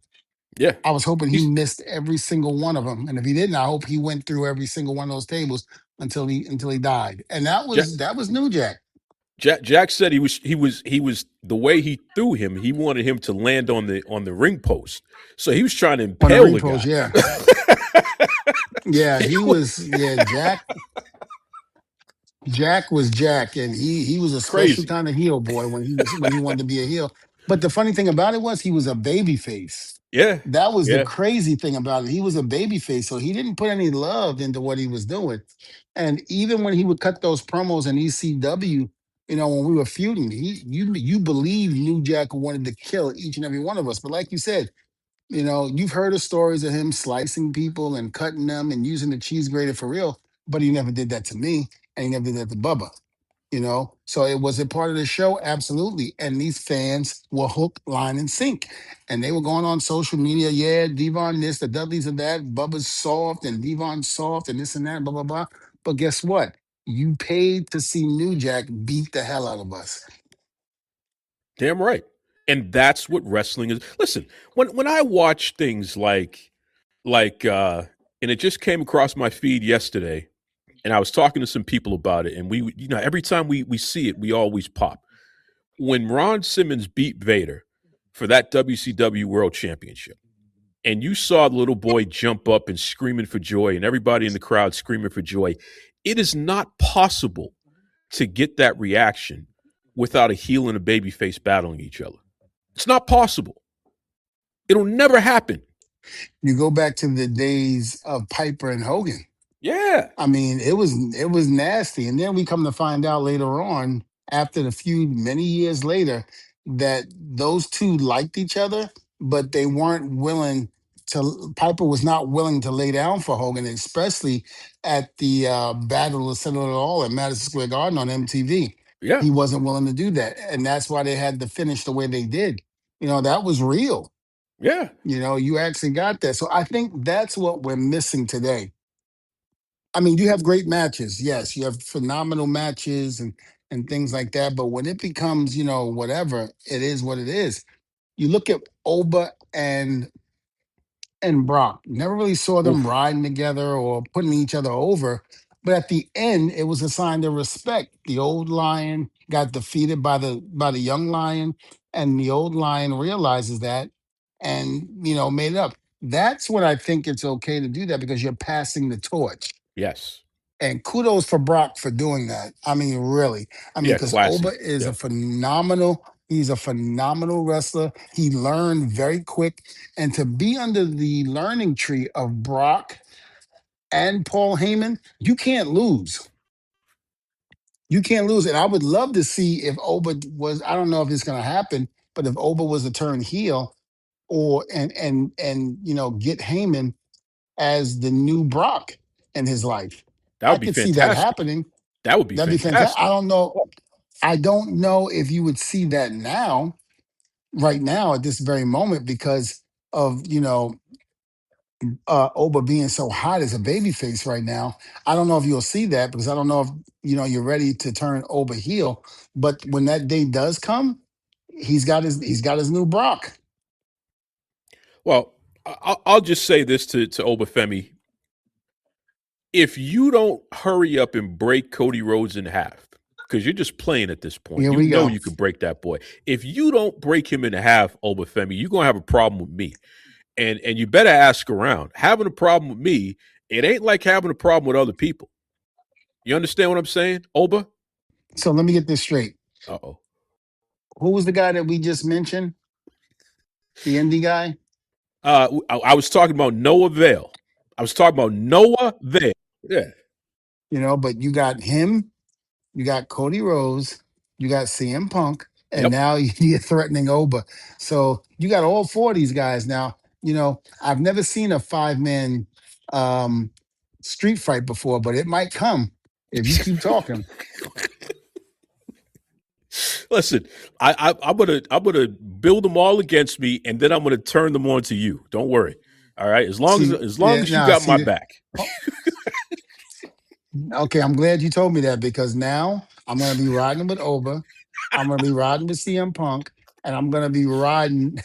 Yeah. I was hoping he He's missed every single one of them. And if he didn't, I hope he went through every single one of those tables until he died. And that Jack, was that was New Jack Jack said he was the way he threw him. He wanted him to land on the ring post, so he was trying to on the impale ring the post. guy. Yeah. Yeah, He he was was, yeah, Jack was Jack, and he was a special crazy. kind of heel boy when he wanted to be a heel. But the funny thing about it was he was a baby face. Yeah, That was the yeah, crazy thing about it. He was a baby face, so he didn't put any love into what he was doing. And even when he would cut those promos in ECW, when we were feuding, you believe New Jack wanted to kill each and every one of us. But like you said, you've heard of stories of him slicing people and cutting them and using the cheese grater for real, but he never did that to me, and he never did that to Bubba. So it was a part of the show, absolutely. And these fans were hook, line, and sink, and they were going on social media. Yeah, Devon this, the Dudleys of that, Bubba's soft, and Devon's soft, and this and that, blah blah blah. But guess what? You paid to see New Jack beat the hell out of us. damn right. And that's what wrestling is. Listen, when I watch things like and it just came across my feed yesterday, and I was talking to some people about it, and every time we see it, we always pop. When Ron Simmons beat Vader for that WCW World Championship, and you saw the little boy jump up and screaming for joy, and everybody in the crowd screaming for joy, it is not possible to get that reaction without a heel and a babyface battling each other. It's not possible. It'll never happen. You go back to the days of Piper and Hogan. Yeah, I mean, it was nasty. And then we come to find out later on, after the feud, many years later, that those two liked each other, but they weren't willing to. Piper was not willing to lay down for Hogan, especially at the Battle of Settle It All at Madison Square Garden on MTV. yeah, He wasn't willing to do that, and that's why they had to finish the way they did. That was real. yeah. You actually got that. So I think that's what we're missing today. I mean, you have great matches. Yes, you have phenomenal matches and things like that. But when it becomes, whatever, it is what it is. You look at Oba and Brock. Never really saw them Oof. riding together or putting each other over. But at the end, it was a sign of respect. The old lion got defeated by the young lion, and the old lion realizes that and made it up. That's when I think it's okay to do that because you're passing the torch. Yes. And kudos for Brock for doing that. I mean, really. I mean, Yeah, because Oba classy. is Yeah. he's a phenomenal wrestler. He learned very quick. And to be under the learning tree of Brock and Paul Heyman, you can't lose. You can't lose. And I would love to see if Oba was, I don't know if it's going to happen, but if Oba was to turn heel, or and get Heyman as the new Brock in his life. That I would be could see that fantastic. happening. That would be That'd be fantastic. fantastic. I don't know if you would see that now, right now, at this very moment, because of Oba being so hot as a babyface right now. I don't know if you'll see that because I don't know if you're ready to turn Oba heel. But when that day does come, he's got his new Brock. Well, I'll just say this to Obafemi: if you don't hurry up and break Cody Rhodes in half, because you're just playing at this point, Here you we know go. you could break that boy. If you don't break him in half, Obafemi, you're gonna have a problem with me, and you better ask around. Having a problem with me, it ain't like having a problem with other people. You understand what I'm saying, Oba? So let me get this straight. Uh oh. Who was the guy that we just mentioned? The indie guy. I was talking about Noah Vale. I was talking about Noah Vale. Yeah. But you got him. You got Cody Rhodes, you got CM Punk, and Yep. now you're threatening Oba. So you got all four of these guys now. I've never seen a five-man um, street fight before, but it might come if you keep talking. Listen, I'm gonna build them all against me, and then I'm gonna turn them on to you. Don't worry. All right. As long as See, as long yeah, as you now got see my that. back. Okay, I'm glad you told me that because now I'm gonna be riding with Oba, I'm gonna be riding with CM Punk, and I'm gonna be riding.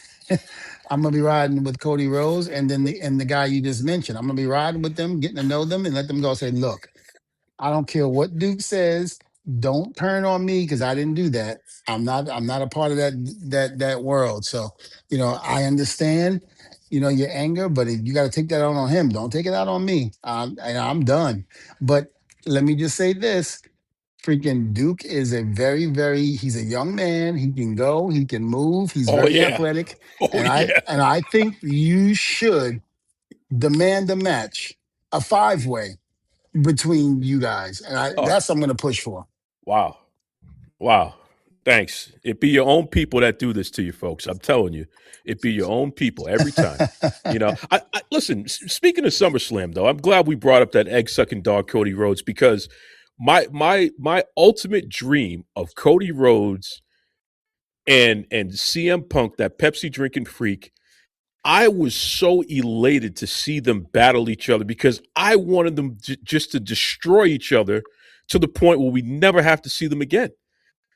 I'm gonna be riding with Cody Rhodes, and then the guy you just mentioned. I'm gonna be riding with them, getting to know them, and let them go. Say, look, I don't care what Duke says. Don't turn on me because I didn't do that. I'm not a part of that world. So, I understand, your anger, but you got to take that out on him. Don't take it out on me. And I'm done. But let me just say this: freaking Duke is a very, very. He's a young man. He can go. He can move. He's Oh very yeah. athletic, Oh and I yeah. and I think you should demand a match, a five-way between you guys, and Oh that's what I'm going to push for. wow. Wow. Thanks. It be your own people that do this to you, folks. I'm telling you, it be your own people every time. Listen. Speaking of SummerSlam, though, I'm glad we brought up that egg sucking dog, Cody Rhodes, because my ultimate dream of Cody Rhodes and CM Punk, that Pepsi drinking freak, I was so elated to see them battle each other because I wanted them just to destroy each other to the point where we never have to see them again.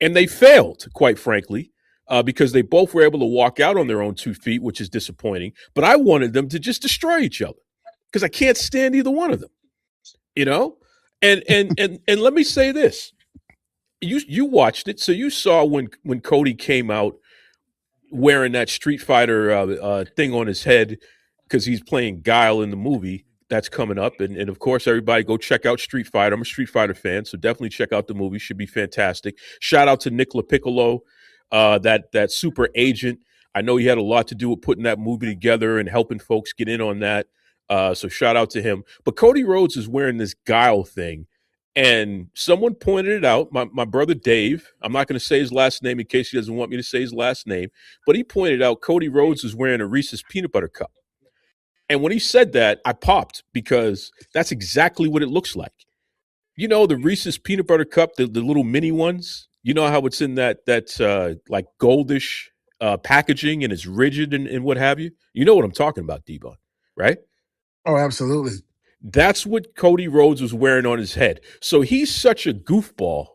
And they failed, quite frankly, because they both were able to walk out on their own 2 feet, which is disappointing. But I wanted them to just destroy each other because I can't stand either one of them. You know, and let me say this: you watched it, so you saw when Cody came out wearing that Street Fighter thing on his head because he's playing Guile in the movie that's coming up. And of course, everybody go check out Street Fighter. I'm a Street Fighter fan, so definitely check out the movie. Should be fantastic. Shout out to Nick LaPiccolo, that super agent. I know he had a lot to do with putting that movie together and helping folks get in on that. So shout out to him. But Cody Rhodes is wearing this Guile thing. And someone pointed it out. My brother Dave, I'm not going to say his last name in case he doesn't want me to say his last name, but he pointed out Cody Rhodes is wearing a Reese's peanut butter cup. And when he said that, I popped because that's exactly what it looks like. You know, the Reese's peanut butter cup, the little mini ones. You know how it's in that like goldish packaging and it's rigid and what have you. You know what I'm talking about, Devon, right? Oh, absolutely. That's what Cody Rhodes was wearing on his head. So he's such a goofball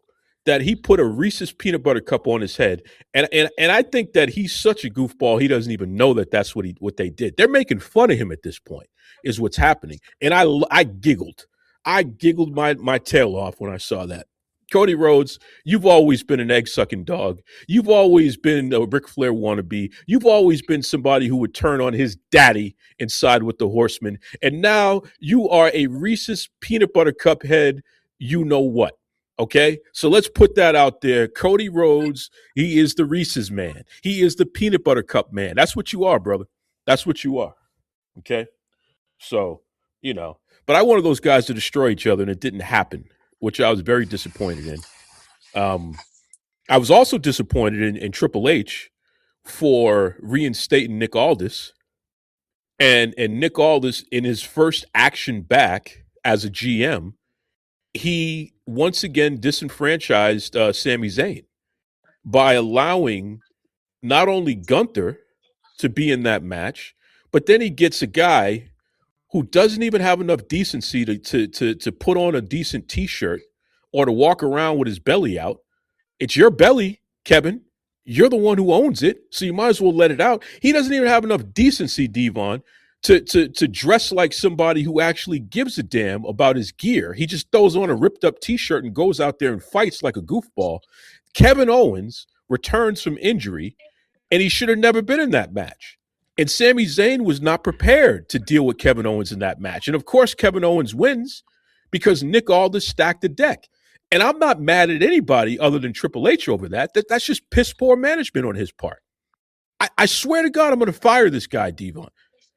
that he put a Reese's peanut butter cup on his head, and I think that he's such a goofball he doesn't even know that that's what they did. They're making fun of him at this point, is what's happening, and I giggled, my tail off when I saw that. Cody Rhodes, you've always been an egg sucking dog. You've always been a Ric Flair wannabe. You've always been somebody who would turn on his daddy and side with the Horsemen. And now you are a Reese's peanut butter cup head. You know what? Okay. So let's put that out there. Cody Rhodes, he is the Reese's man. He is the peanut butter cup man. That's what you are, brother. That's what you are. Okay. So, but I wanted those guys to destroy each other and it didn't happen, which I was very disappointed in. Um, I was also disappointed in Triple H for reinstating Nick Aldis, and Nick Aldis in his first action back as a GM, he once again disenfranchised Sami Zayn by allowing not only Gunther to be in that match, but then he gets a guy who doesn't even have enough decency to put on a decent T-shirt or to walk around with his belly out. It's your belly, Kevin. You're the one who owns it, so you might as well let it out. He doesn't even have enough decency, Devon, to dress like somebody who actually gives a damn about his gear. He just throws on a ripped up T-shirt and goes out there and fights like a goofball. Kevin Owens returns from injury, and he should have never been in that match. And Sami Zayn was not prepared to deal with Kevin Owens in that match. And of course, Kevin Owens wins because Nick Aldis stacked the deck. And I'm not mad at anybody other than Triple H over that. That's just piss poor management on his part. I swear to God, I'm going to fire this guy, Devon.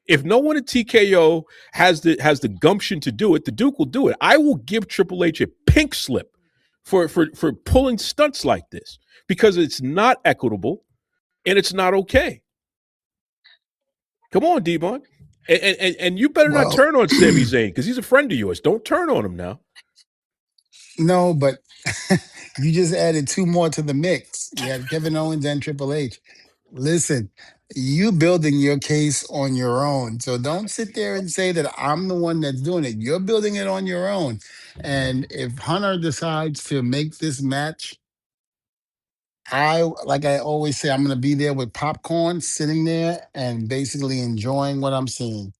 If no one at TKO has the gumption to do it, the Duke will do it. I will give Triple H a pink slip for pulling stunts like this because it's not equitable and it's not okay. Come on, Devon. And you better not Well, turn on Sami Zayn because he's a friend of yours. Don't turn on him now. no, but you just added two more to the mix. You had Kevin Owens and Triple H. Listen, you building your case on your own. So don't sit there and say that I'm the one that's doing it. You're building it on your own. And if Hunter decides to make this match, like I always say, I'm going to be there with popcorn, sitting there and basically enjoying what I'm seeing.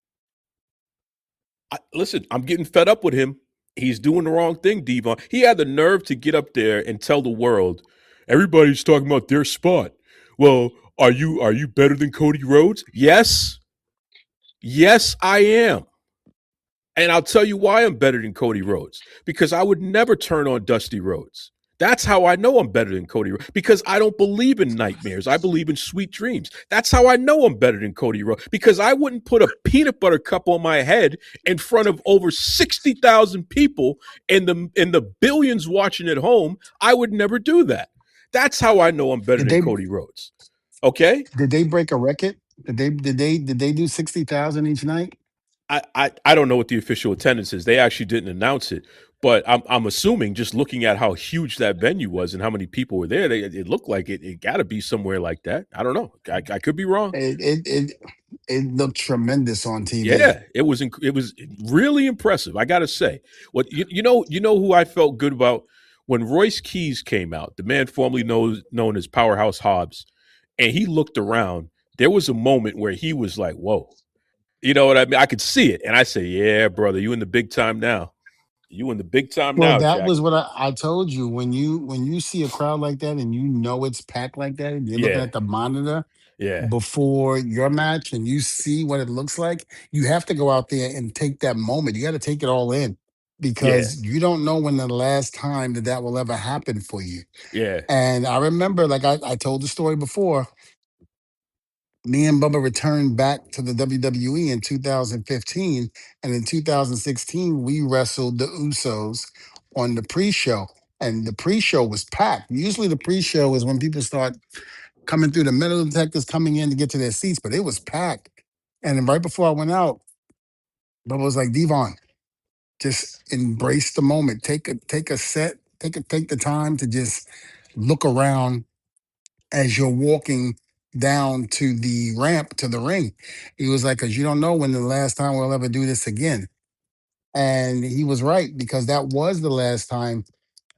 Listen, I'm getting fed up with him. He's doing the wrong thing, Devon. He had the nerve to get up there and tell the world, everybody's talking about their spot. Well, are you better than Cody Rhodes? Yes. Yes, I am. And I'll tell you why I'm better than Cody Rhodes. Because I would never turn on Dusty Rhodes. That's how I know I'm better than Cody Rhodes. Because I don't believe in nightmares. I believe in sweet dreams. That's how I know I'm better than Cody Rhodes. Because I wouldn't put a peanut butter cup on my head in front of over 60,000 people and the billions watching at home. I would never do that. That's how I know I'm better Did than they Cody Rhodes. Okay? did they break a record? Did they do 60,000 each night? I don't know what the official attendance is. They actually didn't announce it, but I'm assuming just looking at how huge that venue was and how many people were there, it looked like it got to be somewhere like that. I don't know. I could be wrong. It looked tremendous on TV. Yeah, it was really impressive. I got to say, what you know who I felt good about when Royce Keys came out, the man formerly known as Powerhouse Hobbs, and he looked around. There was a moment where he was like, "Whoa." You know what I mean? I could see it. And I say, yeah, brother, you in the big time now. You in the big time Well, now, that Jack. was what I told you when you see a crowd like that and you know it's packed like that and you're looking Yeah, at the monitor yeah, before your match and you see what it looks like, you have to go out there and take that moment. You got to take it all in yeah, because you don't know when the last time that will ever happen for you. yeah, And I remember, like I told the story before, me and Bubba returned back to the WWE in 2015. And in 2016, we wrestled the Usos on the pre show. And the pre show was packed. Usually, the pre show is when people start coming through the metal detectors coming in to get to their seats, but it was packed. And then right before I went out, Bubba was like, Devon, just embrace the moment. Take the time to just look around as you're walking down to the ramp to the ring. He was like, because you don't know when the last time we'll ever do this again. And he was right, because that was the last time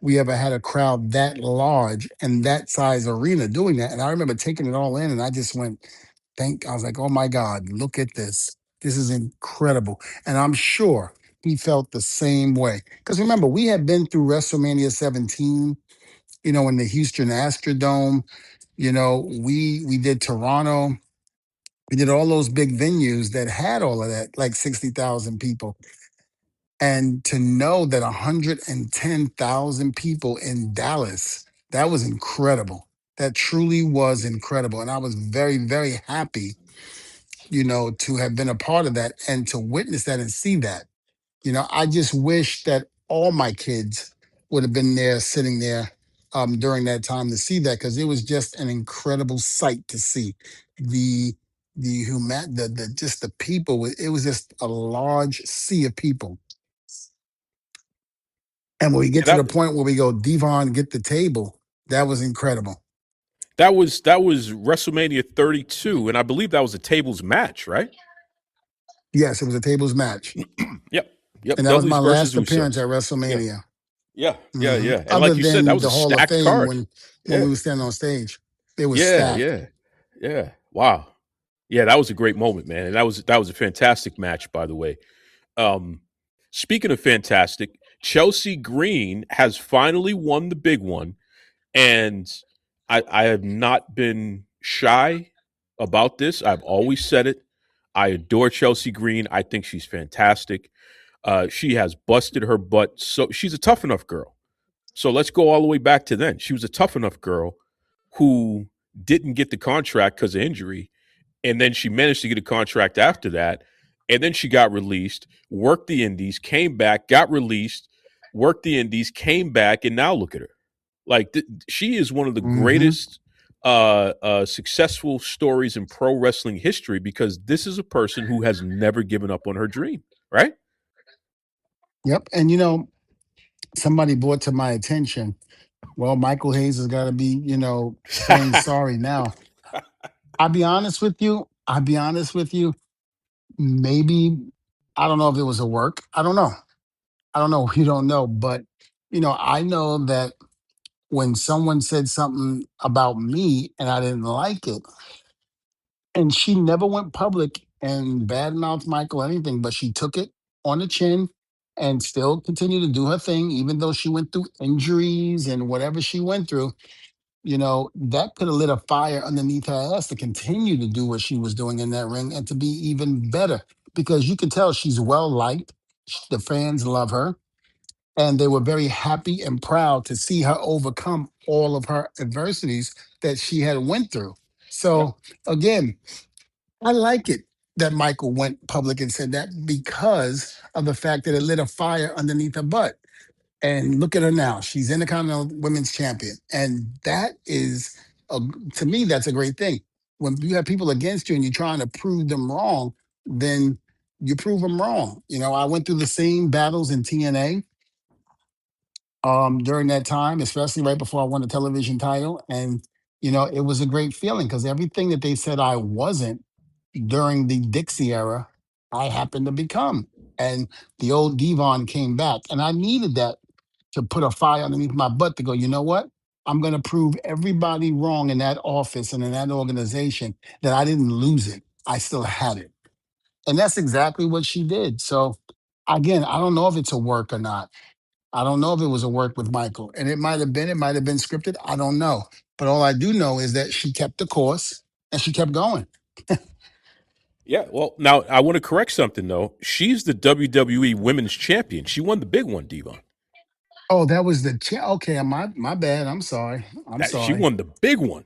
we ever had a crowd that large and that size arena doing that. And I remember taking it all in and I just went, I was like, oh my God, look at this. This is incredible. And I'm sure he felt the same way. Because remember, we had been through WrestleMania 17, in the Houston Astrodome. We did Toronto. We did all those big venues that had all of that, like 60,000 people. And to know that 110,000 people in Dallas, that was incredible. That truly was incredible. And I was very, very happy, to have been a part of that and to witness that and see that. I just wish that all my kids would have been there sitting there during that time to see that, because it was just an incredible sight to see the the just the people. It was just a large sea of people. And when we Yeah, get to the point where we go, Devon, get the table, that was incredible. that was WrestleMania 32, and I believe that was a tables match, right? Yes, it was a tables match. Yep, yep. And that was Dudley's my versus last appearance at Usos. Yeah, WrestleMania. yeah, yeah, yeah. And Other like you said, that than was a the Hall of stacked Fame card. when we Yeah, were standing on stage, it was yeah, stacked. yeah, yeah. Wow. Yeah, that was a great moment, man, and that was a fantastic match, by the way. Um, Speaking of fantastic, Chelsea Green has finally won the big one, and I have not been shy about this. I've always said it. I adore Chelsea Green. I think she's fantastic. She has busted her butt. So she's a tough enough girl. So let's go all the way back to then. She was a tough enough girl who didn't get the contract because of injury, and then she managed to get a contract after that, and then she got released, worked the indies, came back, got released, worked the indies, came back, and now look at her. Like she is one of the Hmm. greatest successful stories in pro wrestling history, because this is a person who has never given up on her dream, right? Yep. And somebody brought to my attention, well, Michael Hayes has got to be, saying sorry now. I'll be honest with you. I'll be honest with you. Maybe, I don't know if it was a work. I don't know. I don't know. You don't know. But, I know that when someone said something about me and I didn't like it, and she never went public and badmouthed Michael or anything, but she took it on the chin and still continued to do her thing, even though she went through injuries and whatever she went through. That could have lit a fire underneath her ass to continue to do what she was doing in that ring and to be even better, because you can tell she's well liked. The fans love her, and they were very happy and proud to see her overcome all of her adversities that she had went through. Yep. So again, I like it that Michael went public and said that, because of the fact that it lit a fire underneath her butt. And look at her now. She's Intercontinental Women's Champion. And that is, a, to me, that's a great thing. When you have people against you and you're trying to prove them wrong, then you prove them wrong. I went through the same battles in TNA during that time, especially right before I won the television title. And, it was a great feeling, because everything that they said I wasn't during the Dixie era, I happened to become. And the old Devon came back. And I needed that to put a fire underneath my butt to go, you know what? I'm going to prove everybody wrong in that office and in that organization that I didn't lose it. I still had it. And that's exactly what she did. So, again, I don't know if it's a work or not. I don't know if it was a work with Michael. And it might have been scripted. I don't know. But all I do know is that she kept the course and she kept going. Yeah. Well, now I want to correct something though. She's the WWE Women's Champion. She won the big one, Devon. Oh, that was the okay. My bad. I'm sorry. I'm That she sorry. won the big one.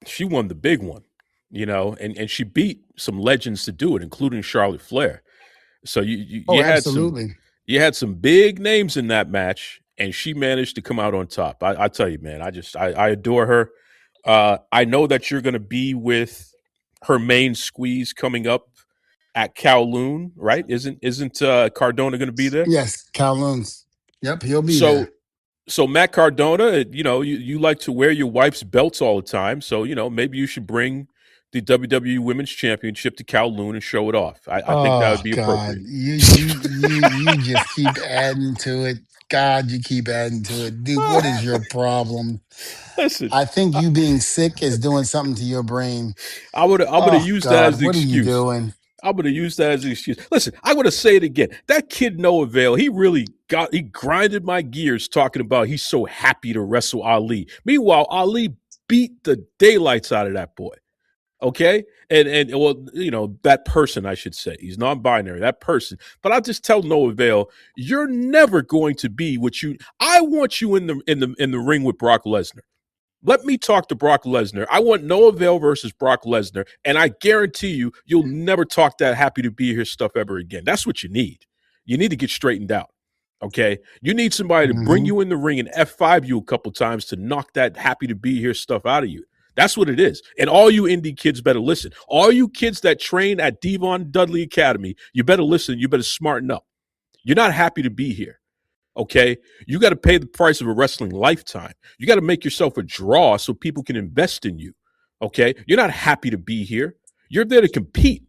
She won the big one. And she beat some legends to do it, including Charlotte Flair. So Oh, you had some absolutely. big names in that match, and she managed to come out on top. I tell you, man, I adore her. I know that you're going to be with her main squeeze coming up at Kowloon, right? Isn't Cardona going to be there? Yes, Kowloon's. Yep, he'll be So there. Matt Cardona, you like to wear your wife's belts all the time, so maybe you should bring the WWE Women's Championship to Kowloon and show it off. I think that Oh would be God, appropriate. you just keep adding to it. God, you keep adding to it, Duke. What is your problem? Listen, I think I, you being sick is doing something to your brain. I'm gonna Oh use that as God, the what are you excuse. doing? I'm gonna use that as an excuse. Listen, I'm gonna say it again. That kid Noah Vale, he grinded my gears talking about he's so happy to wrestle Ali. Meanwhile, Ali beat the daylights out of that boy. Okay, and well, that person, I should say, he's non-binary. That person, but I'll just tell Noah Vale, you're never going to be what you. I want you in the ring with Brock Lesnar. Let me talk to Brock Lesnar. I want Noah Vale versus Brock Lesnar, and I guarantee you'll never talk that happy to be here stuff ever again. That's what you need. You need to get straightened out. Okay. You need somebody to bring Hmm. you in the ring and F5 you a couple times to knock that happy to be here stuff out of you. That's what it is. And all you indie kids better listen. All you kids that train at Devon Dudley Academy, you better listen. You better smarten up. You're not happy to be here. Okay. You got to pay the price of a wrestling lifetime. You got to make yourself a draw so people can invest in you. Okay. You're not happy to be here. You're there to compete.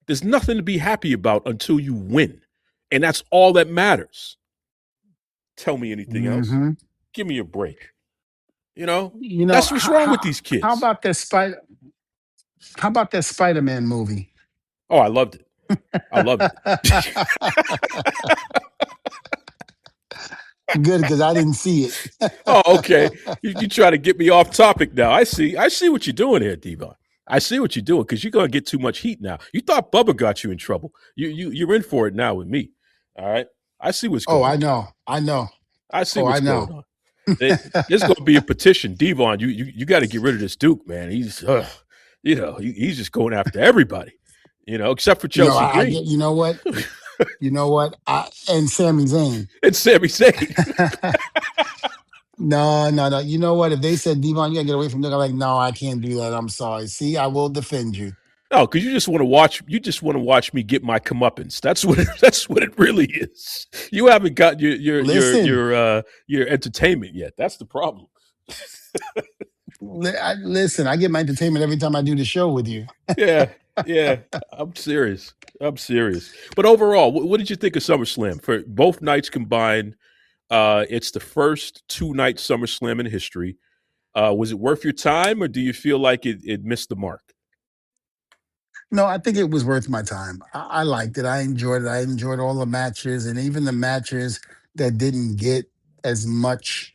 There's nothing to be happy about until you win. And that's all that matters. Tell me anything else. Hmm. Give me a break. You know, You know, that's what's wrong with these how kids. about that spider? How about that Spider-Man movie? Oh, I loved it. I loved it. Good, because I didn't see Oh, okay. it. You try to get me off topic now. I see. I see what you're doing here, Devon. I see what you're doing because you're gonna get too much heat now. You thought Bubba got you in trouble. You're in for it now with me. All right. I see what's Oh, going I on. know. I know. I see Oh, I what's know. going on. There's going to be a petition, Devon. You got to get rid of this Duke, man. He's just going after everybody, except for You know, Chelsea I Green get. You know what? You know what? And Sami Zayn. and Sami Zayn. No, no, no. You know what? If they said Devon, you gotta get away from Duke, I'm like, no, I can't do that. I'm sorry. See, I will defend you. No, because you just want to watch. You just want to watch me get my comeuppance. That's what. That's what it really is. You haven't got Listen, your entertainment yet. That's the problem. listen. I get my entertainment every time I do the show with you. Yeah, yeah. I'm serious. I'm serious. But overall, what did you think of SummerSlam for both nights combined? It's the first 2 night SummerSlam in history. Was it worth your time, or do you feel like it missed the mark? No, I think it was worth my time. I liked it. I enjoyed it. I enjoyed all the matches, and even the matches that didn't get as much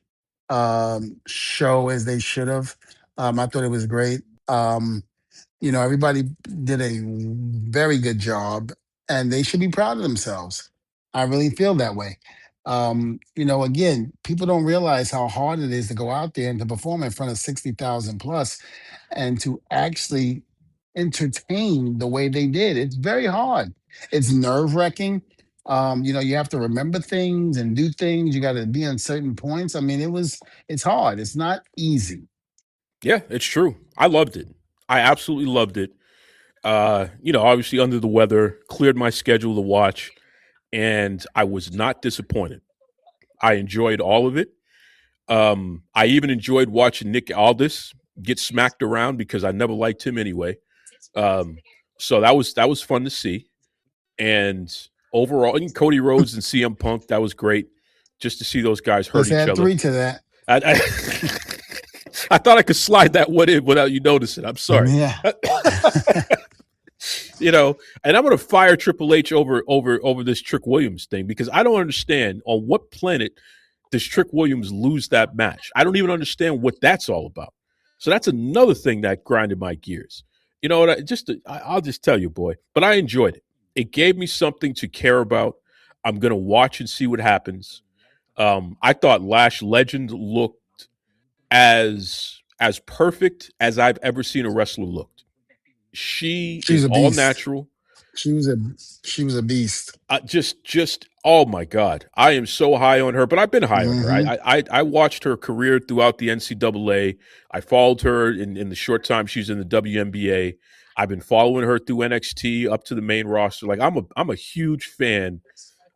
show as they should have. I thought it was great. Everybody did a very good job, and they should be proud of themselves. I really feel that way. Again, people don't realize how hard it is to go out there and to perform in front of 60,000 plus and to actually entertain the way they did. It's very hard. It's nerve wracking. You have to remember things and do things. You got to be on certain points. I mean, it's hard. It's not easy. Yeah, it's true. I loved it. I absolutely loved it. Obviously under the weather, cleared my schedule to watch, and I was not disappointed. I enjoyed all of it. I even enjoyed watching Nick Aldis get smacked around because I never liked him anyway. Um, so that was fun to see. And overall, and Cody Rhodes and CM Punk, that was great just to see those guys hurt Let's each add other. three to that. I I thought I could slide that one in without you noticing. I'm sorry. Yeah. And I'm going to fire Triple H over this Trick Williams thing because I don't understand on what planet does Trick Williams lose that match. I don't even understand what that's all about. So that's another thing that grinded my gears. You know what? I'll just tell you, boy. But I enjoyed it. It gave me something to care about. I'm going to watch and see what happens. I thought Lash Legend looked as perfect as I've ever seen a wrestler look. She She's is a all beast. natural. She was a she was a beast. Just oh my god, I am so high on her. But I've been high on her. Hmm. I watched her career throughout the NCAA. I followed her in the short time she's in the WNBA. I've been following her through NXT up to the main roster. Like I'm a huge fan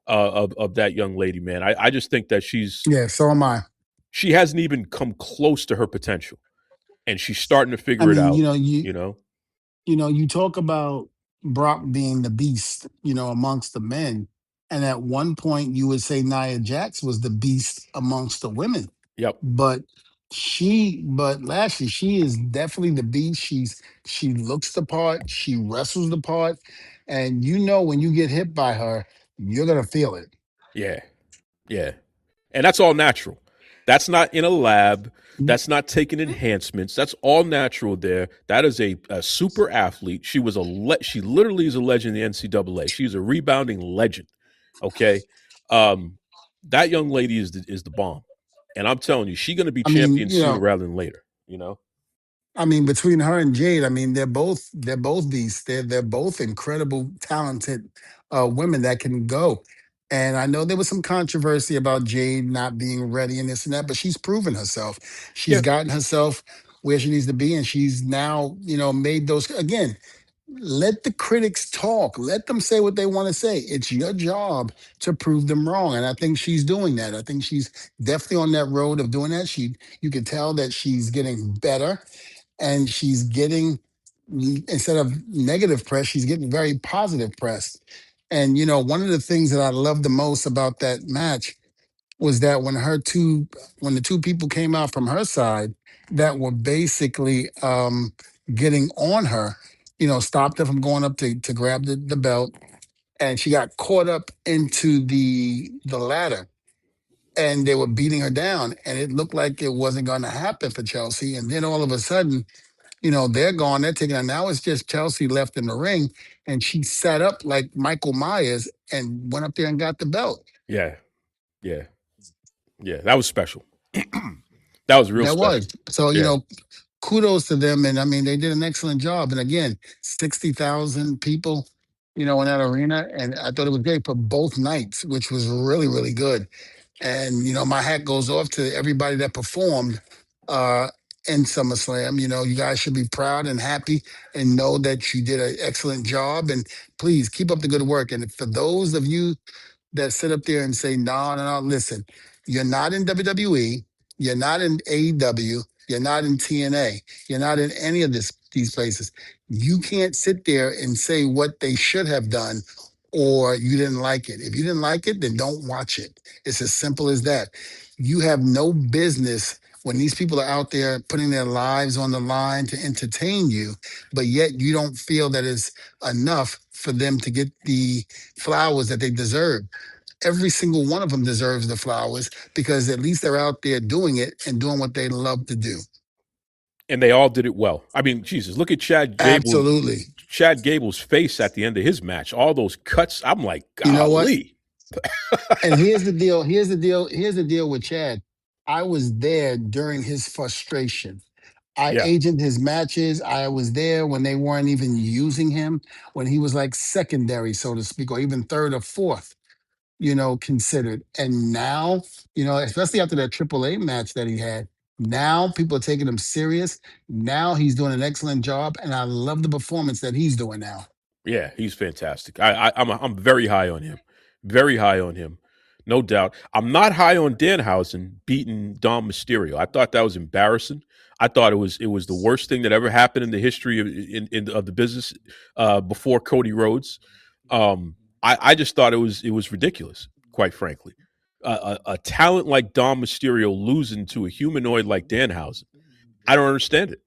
of that young lady, man. I just think that Yeah, so am I. she hasn't even come close to her potential, and she's starting to I figure it mean, out. You know, you talk about Brock being the beast, amongst the men, and at one point you would say Nia Jax was the beast amongst the women. yep, But but Lashley, she is definitely the beast. She looks the part, she wrestles the part, and when you get hit by her, you're gonna feel it. yeah, yeah. And that's all natural. That's not in a lab. That's not taking enhancements. That's all natural there. That is a super athlete. She literally is a legend in the NCAA. She's a rebounding legend. Okay. Um, that young lady is the bomb. And I'm telling you, she's gonna be I mean, champion sooner rather than later, you know? between her and Jade, I mean, they're both beasts. They're both incredible, talented women that can go. And I know there was some controversy about Jade not being ready and this and that, but she's proven herself. She's Yeah, gotten herself where she needs to be, and she's now, made those again. Let the critics talk. Let them say what they want to say. It's your job to prove them wrong. And I think she's doing that. I think she's definitely on that road of doing that. You can tell that she's getting better and she's getting, instead of negative press, she's getting very positive press. And one of the things that I love the most about that match was that when the two people came out from her side that were basically getting on her, stopped her from going up to grab the belt, and she got caught up into the ladder, and they were beating her down, and it looked like it wasn't going to happen for Chelsea. And then all of a sudden, they're gone, they're taking her. Now it's just Chelsea left in the ring, and she sat up like Michael Myers and went up there and got the belt. yeah, yeah, yeah. That was special. That was real That special. was. So, Yeah, kudos to them. And I mean, they did an excellent job. And again, 60,000 people, in that arena. And I thought it was great for both nights, which was really, really good. And, my hat goes off to everybody that performed uh, in SummerSlam. You guys should be proud and happy and know that you did an excellent job. And please keep up the good work. And for those of you that sit up there and say, no, no, no, listen, you're not in WWE, you're not in AEW, you're not in TNA, you're not in any of these places. You can't sit there and say what they should have done or you didn't like it. If you didn't like it, then don't watch it. It's as simple as that. You have no business when these people are out there putting their lives on the line to entertain you, but yet you don't feel that it's enough for them to get the flowers that they deserve. Every single one of them deserves the flowers because at least they're out there doing it and doing what they love to do. and they all did it well. I mean, Jesus, look at Absolutely. Chad Gable's face at the end of his match. All those cuts. I'm like, You know what? golly. And here's the deal. Here's the deal. Here's the deal with Chad. I was there during his frustration. I Yeah, agent his matches. I was there when they weren't even using him, when he was like secondary, so to speak, or even third or fourth, considered. And now, especially after that AAA match that he had, now people are taking him serious. Now he's doing an excellent job, and I love the performance that he's doing now. yeah, he's fantastic. I'm very high on him. Very high on him. No doubt. I'm not high on Danhausen beating Dom Mysterio. I thought that was embarrassing. I thought it was the worst thing that ever happened in the history of the business before Cody Rhodes. I just thought it was ridiculous, quite frankly. A talent like Dom Mysterio losing to a humanoid like Danhausen. I don't understand it.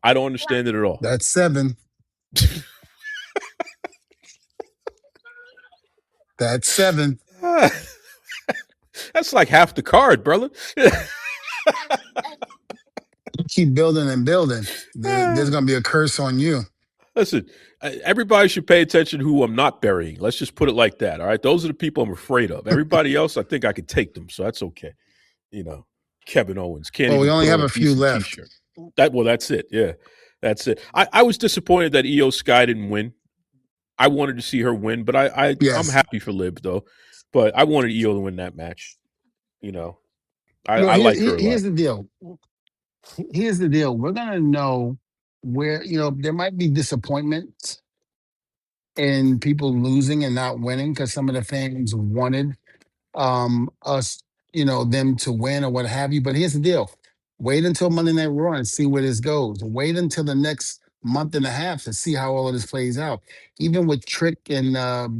I don't understand it at all. That's seven. That's seven. That's like half the card, brother. You keep building and building. There's going to be a curse on you. Listen, everybody should pay attention to who I'm not burying. Let's just put it like that. All right. Those are the people I'm afraid of. Everybody else, I think I could take them. So that's okay. You know, Kevin Owens can't Well, we even only put have on a a few decent left. t-shirt. That's it. Yeah. That's it. I was disappointed that Io Sky didn't win. I wanted to see her win, but I'm Yes. happy for Liv though. But I wanted Io to win that match. You know, No, I like her a lot. here's the deal. Here's the deal. We're going to know where, there might be disappointments in people losing and not winning because some of the fans wanted us, them to win or what have you. But here's the deal. Wait until Monday Night Raw and see where this goes. Wait until the next month and a half to see how all of this plays out. Even with Trick and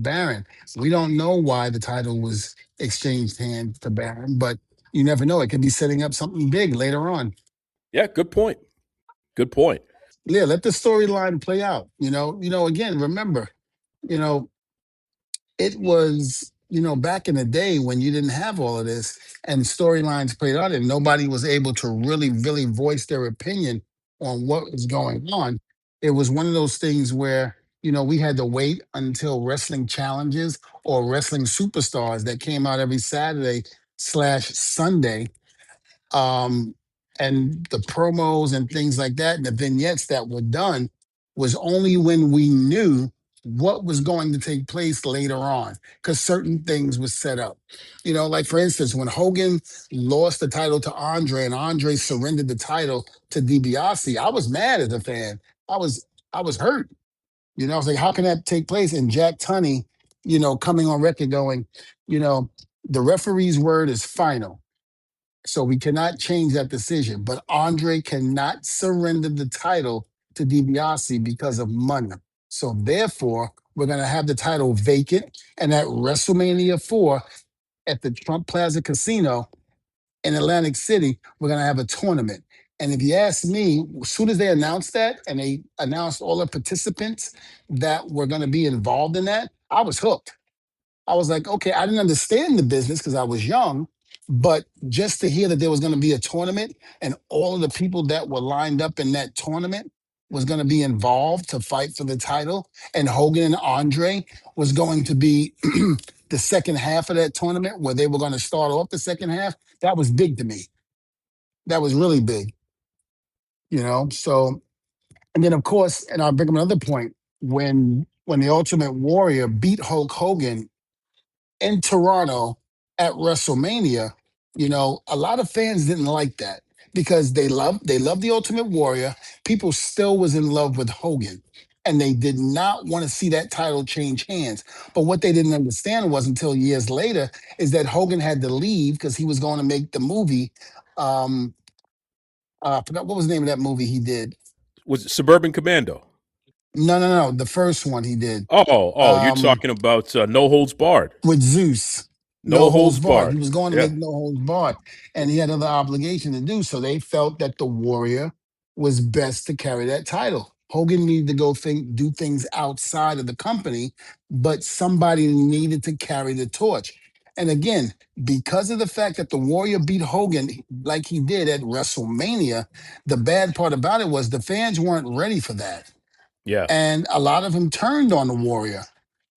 Baron, we don't know why the title was exchanged hands to Baron, but you never know. It could be setting up something big later on. Yeah, good point. Good point. Yeah, let the storyline play out. Again, remember, you know, it was, back in the day when you didn't have all of this and storylines played out and nobody was able to really, really voice their opinion on what was going on. It was one of those things where, we had to wait until wrestling challenges or wrestling superstars that came out every Saturday/Sunday. Um, and the promos and things like that, and the vignettes that were done was only when we knew what was going to take place later on because certain things were set up. Like for instance, when Hogan lost the title to Andre and Andre surrendered the title to DiBiase, I was mad as a fan. I was I was hurt. I was like, how can that take place? And Jack Tunney, coming on record going, you know, the referee's word is final. So we cannot change that decision. But Andre cannot surrender the title to DiBiase because of money. So therefore, we're going to have the title vacant. And at WrestleMania 4 at the Trump Plaza Casino in Atlantic City, we're going to have a tournament. And if you ask me, as soon as they announced that and they announced all the participants that were going to be involved in that, I was hooked. I was like, okay, I didn't understand the business because I was young, but just to hear that there was going to be a tournament and all of the people that were lined up in that tournament was going to be involved to fight for the title, and Hogan and Andre was going to be the second half of that tournament where they were going to start off the second half, that was big to me. That was really big. So, and then of course, and I'll bring up another point when the Ultimate Warrior beat Hulk Hogan in Toronto at WrestleMania, a lot of fans didn't like that because they loved the Ultimate Warrior. People still was in love with Hogan. And they did not want to see that title change hands. But what they didn't understand was until years later is that Hogan had to leave because he was going to make the movie. Um, I forgot what was the name of that movie he did. Was it Suburban Commando? No, no, no. The first one he did. Oh, you're Um, talking about No Holds Barred. with Zeus. No No holds Holds barred. He Barred. was going to Yeah. make no holds barred, and he had other obligation to do. So they felt that the Warrior was best to carry that title. Hogan needed to do things outside of the company, but somebody needed to carry the torch. And again, because of the fact that the Warrior beat Hogan like he did at WrestleMania, the bad part about it was the fans weren't ready for that, Yeah. and a lot of them turned on the Warrior,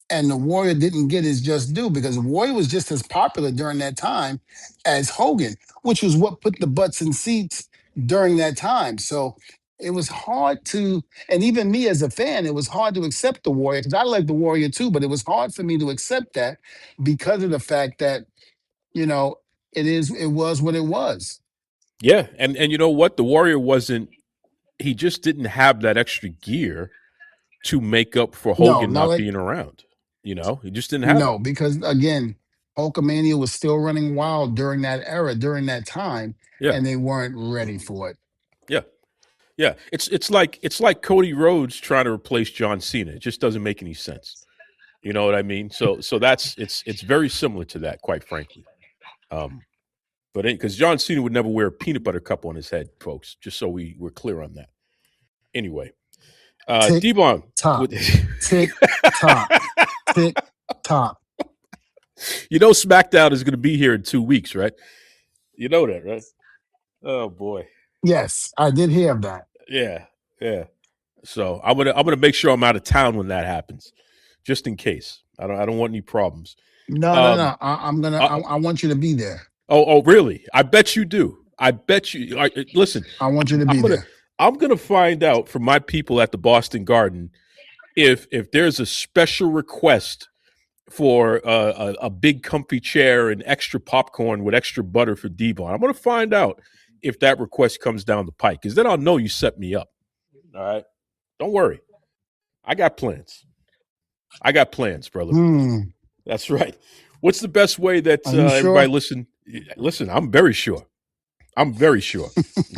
and the Warrior didn't get his just due because Warrior was just as popular during that time as Hogan, which was what put the butts in seats during that time. So it was hard to, and even me as a fan, it was hard to accept the Warrior because I like the Warrior too, but it was hard for me to accept that because of the fact that, you know, it was what it was. Yeah. And you know what? The Warrior wasn't, he just didn't have that extra gear to make up for No, Hogan not not like, being around. He just didn't have it. no, because again, Hulkamania was still running wild during that era, during that time, Yeah. and they weren't ready for it. Yeah. Yeah. It's like Cody Rhodes trying to replace John Cena. It just doesn't make any sense. You know what I mean? So that's it's very similar to that, quite frankly. Um, but because John Cena would never wear a peanut butter cup on his head, folks. Just so we're clear on that. Anyway, Tick Devon, tock, with, tick tock, tick tock. SmackDown is going to be here in 2 weeks, right? You know that, right? Oh boy, Yes, I did hear of that. yeah, yeah. So I'm gonna make sure I'm out of town when that happens, just in case. I don't want any problems. No, no, Um, no. I'm gonna. uh, I want you to be there. oh, really? I bet you do. I bet you. Listen, I want you to I'm be gonna there. I'm gonna find out from my people at the Boston Garden if there's a special request for a big comfy chair and extra popcorn with extra butter for Devon. I'm gonna find out if that request comes down the pike, because then I'll know you set me up. All right, don't worry. I got plans. I got plans, brother. Hmm. That's right. What's the best way that Are you everybody sure? listen? Listen, I'm very sure. I'm very sure.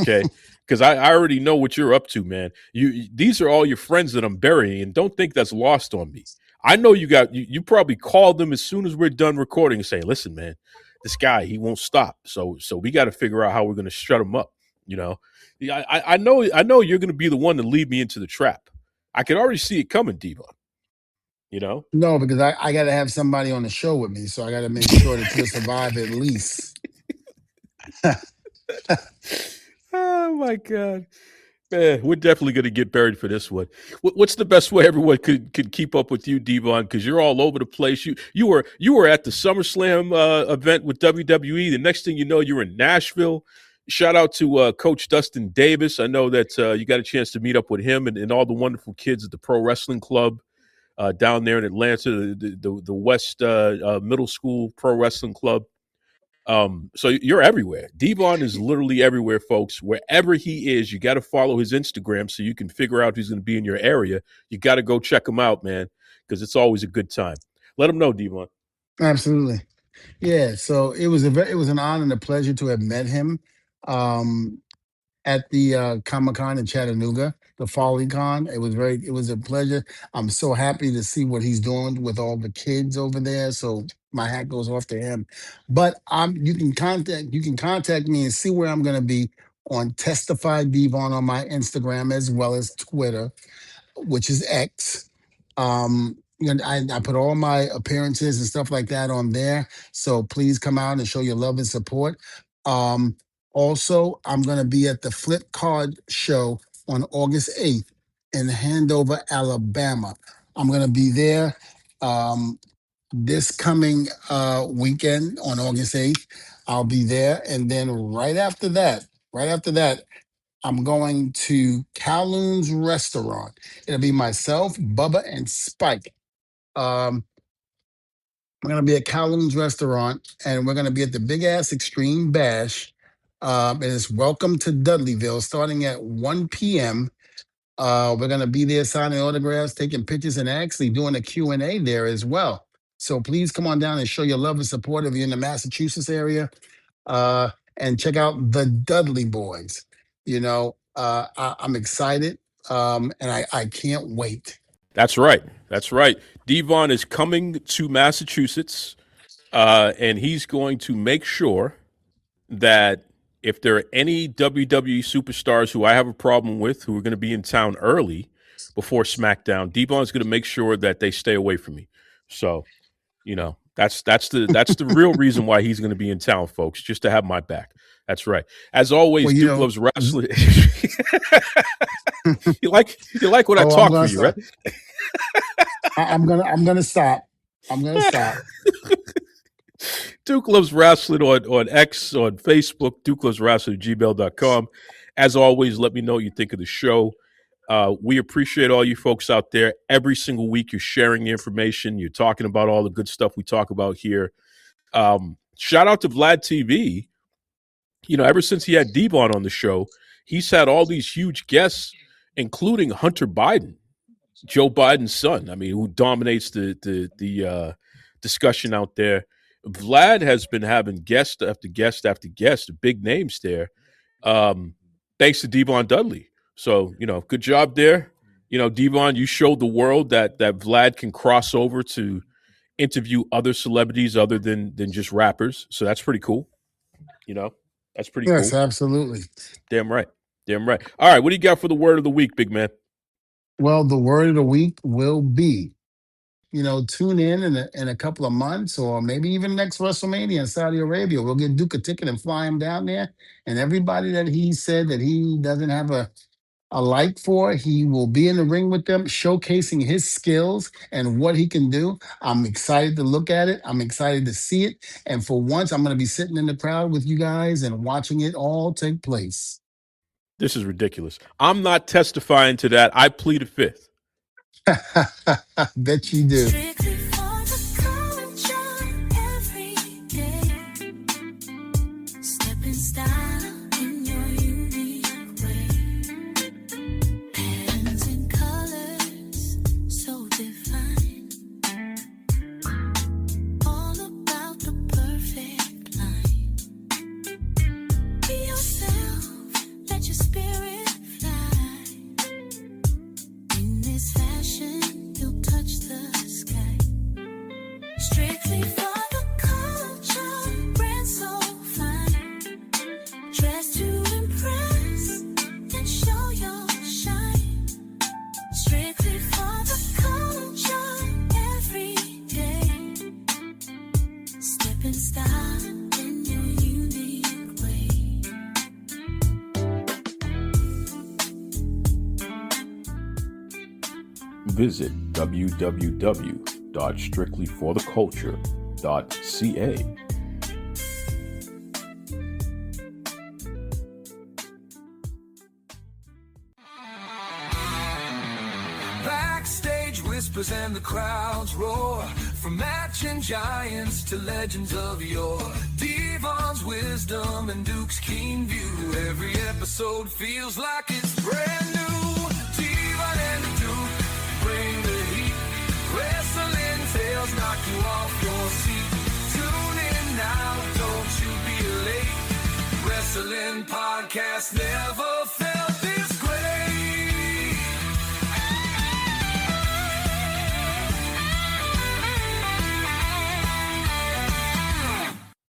Okay. Because I already know what you're up to, man. These are all your friends that I'm burying, and don't think that's lost on me. I know you probably called them as soon as we're done recording and say, listen, man, this guy, he won't stop. So we got to figure out how we're gonna shut him up. You know? Yeah, I know you're gonna be the one to lead me into the trap. I can already see it coming, Devon. You know? No, because I got to have somebody on the show with me, so I got to make sure that you'll survive at least. Oh my God. Man, we're definitely going to get buried for this one. What's the best way everyone could keep up with you, Devon? Because you're all over the place. You were at the SummerSlam event with WWE. The next thing you know, you're in Nashville. Shout out to Coach Dustin Davis. I know that you got a chance to meet up with him and all the wonderful kids at the Pro Wrestling Club. down there in Atlanta, the West Middle School Pro Wrestling Club. So you're everywhere. Devon is literally everywhere, folks. Wherever he is, you got to follow his Instagram so you can figure out who's going to be in your area. You got to go check him out, man, because it's always a good time. Let him know, Devon. Absolutely. Yeah. So it was an honor and a pleasure to have met him. Um, at the Comic Con in Chattanooga, the Folly Con. It was a pleasure. I'm so happy to see what he's doing with all the kids over there. So my hat goes off to him. But you can contact me and see where I'm going to be on Testify Devon on my Instagram as well as Twitter, which is X. I put all my appearances and stuff like that on there. So please come out and show your love and support. Um, Also, I'm going to be at the Flip Card Show on August 8th in Handover, Alabama. I'm going to be there this coming weekend on August 8th. I'll be there. And then right after that, I'm going to Kowloon's Restaurant. It'll be myself, Bubba, and Spike. Um, we're going to be at Kowloon's Restaurant, and we're going to be at the Big Ass Extreme Bash. And it's Welcome to Dudleyville, starting at 1 p.m. We're going to be there signing autographs, taking pictures, and actually doing a Q&A there as well. So please come on down and show your love and support if you're in the Massachusetts area. And check out the Dudley Boys. I'm excited, and I can't wait. That's right. That's right. Devon is coming to Massachusetts, and he's going to make sure that if there are any WWE superstars who I have a problem with who are going to be in town early before SmackDown, Devon is going to make sure that they stay away from me. So, that's the real reason why he's going to be in town, folks, just to have my back. That's right. As always, Well, Duke Loves Rasslin. you like when I oh, talk for you, right? I'm gonna stop. I'm gonna stop. Duke Loves Rasslin on X, on Facebook, Duke Loves Rasslin at gmail.com. As always, let me know what you think of the show. We appreciate all you folks out there. Every single week, you're sharing the information. You're talking about all the good stuff we talk about here. Shout out to Vlad TV. Ever since he had Devon on the show, he's had all these huge guests, including Hunter Biden, Joe Biden's son. I mean, who dominates the discussion out there. Vlad has been having guest after guest after guest, big names there, thanks to Devon Dudley. So, good job there. Devon, you showed the world that Vlad can cross over to interview other celebrities other than just rappers. So that's pretty cool. That's pretty Yes, cool. absolutely. Damn right. Damn right. All right, what do you got for the word of the week, big man? Well, the word of the week will be, tune in a couple of months or maybe even next WrestleMania in Saudi Arabia. We'll get Duke a ticket and fly him down there. And everybody that he said that he doesn't have a like for, he will be in the ring with them, showcasing his skills and what he can do. I'm excited to look at it. I'm excited to see it. And for once, I'm going to be sitting in the crowd with you guys and watching it all take place. This is ridiculous. I'm not testifying to that. I plead a fifth. Bet you do. Strictly for the culture every day. Stepping style in your unique way. Patterns and colors so defined. All about the perfect line. Be yourself, let your spirit fly. In this fashion, you'll touch the sky. Strictly for the culture, brand so fine. Dress to impress and show your shine. Strictly for the culture, every day. Step in style in your unique way. Visit www.strictlyfortheculture.ca. Backstage with whispers and the crowds roar. From matching giants to legends of yore. Devon's wisdom and Duke's keen view. Every episode feels like it's brand new. Devon and the Duke bring the heat. Wrestling tales knock you off your seat. Tune in now, don't you be late. Wrestling podcast never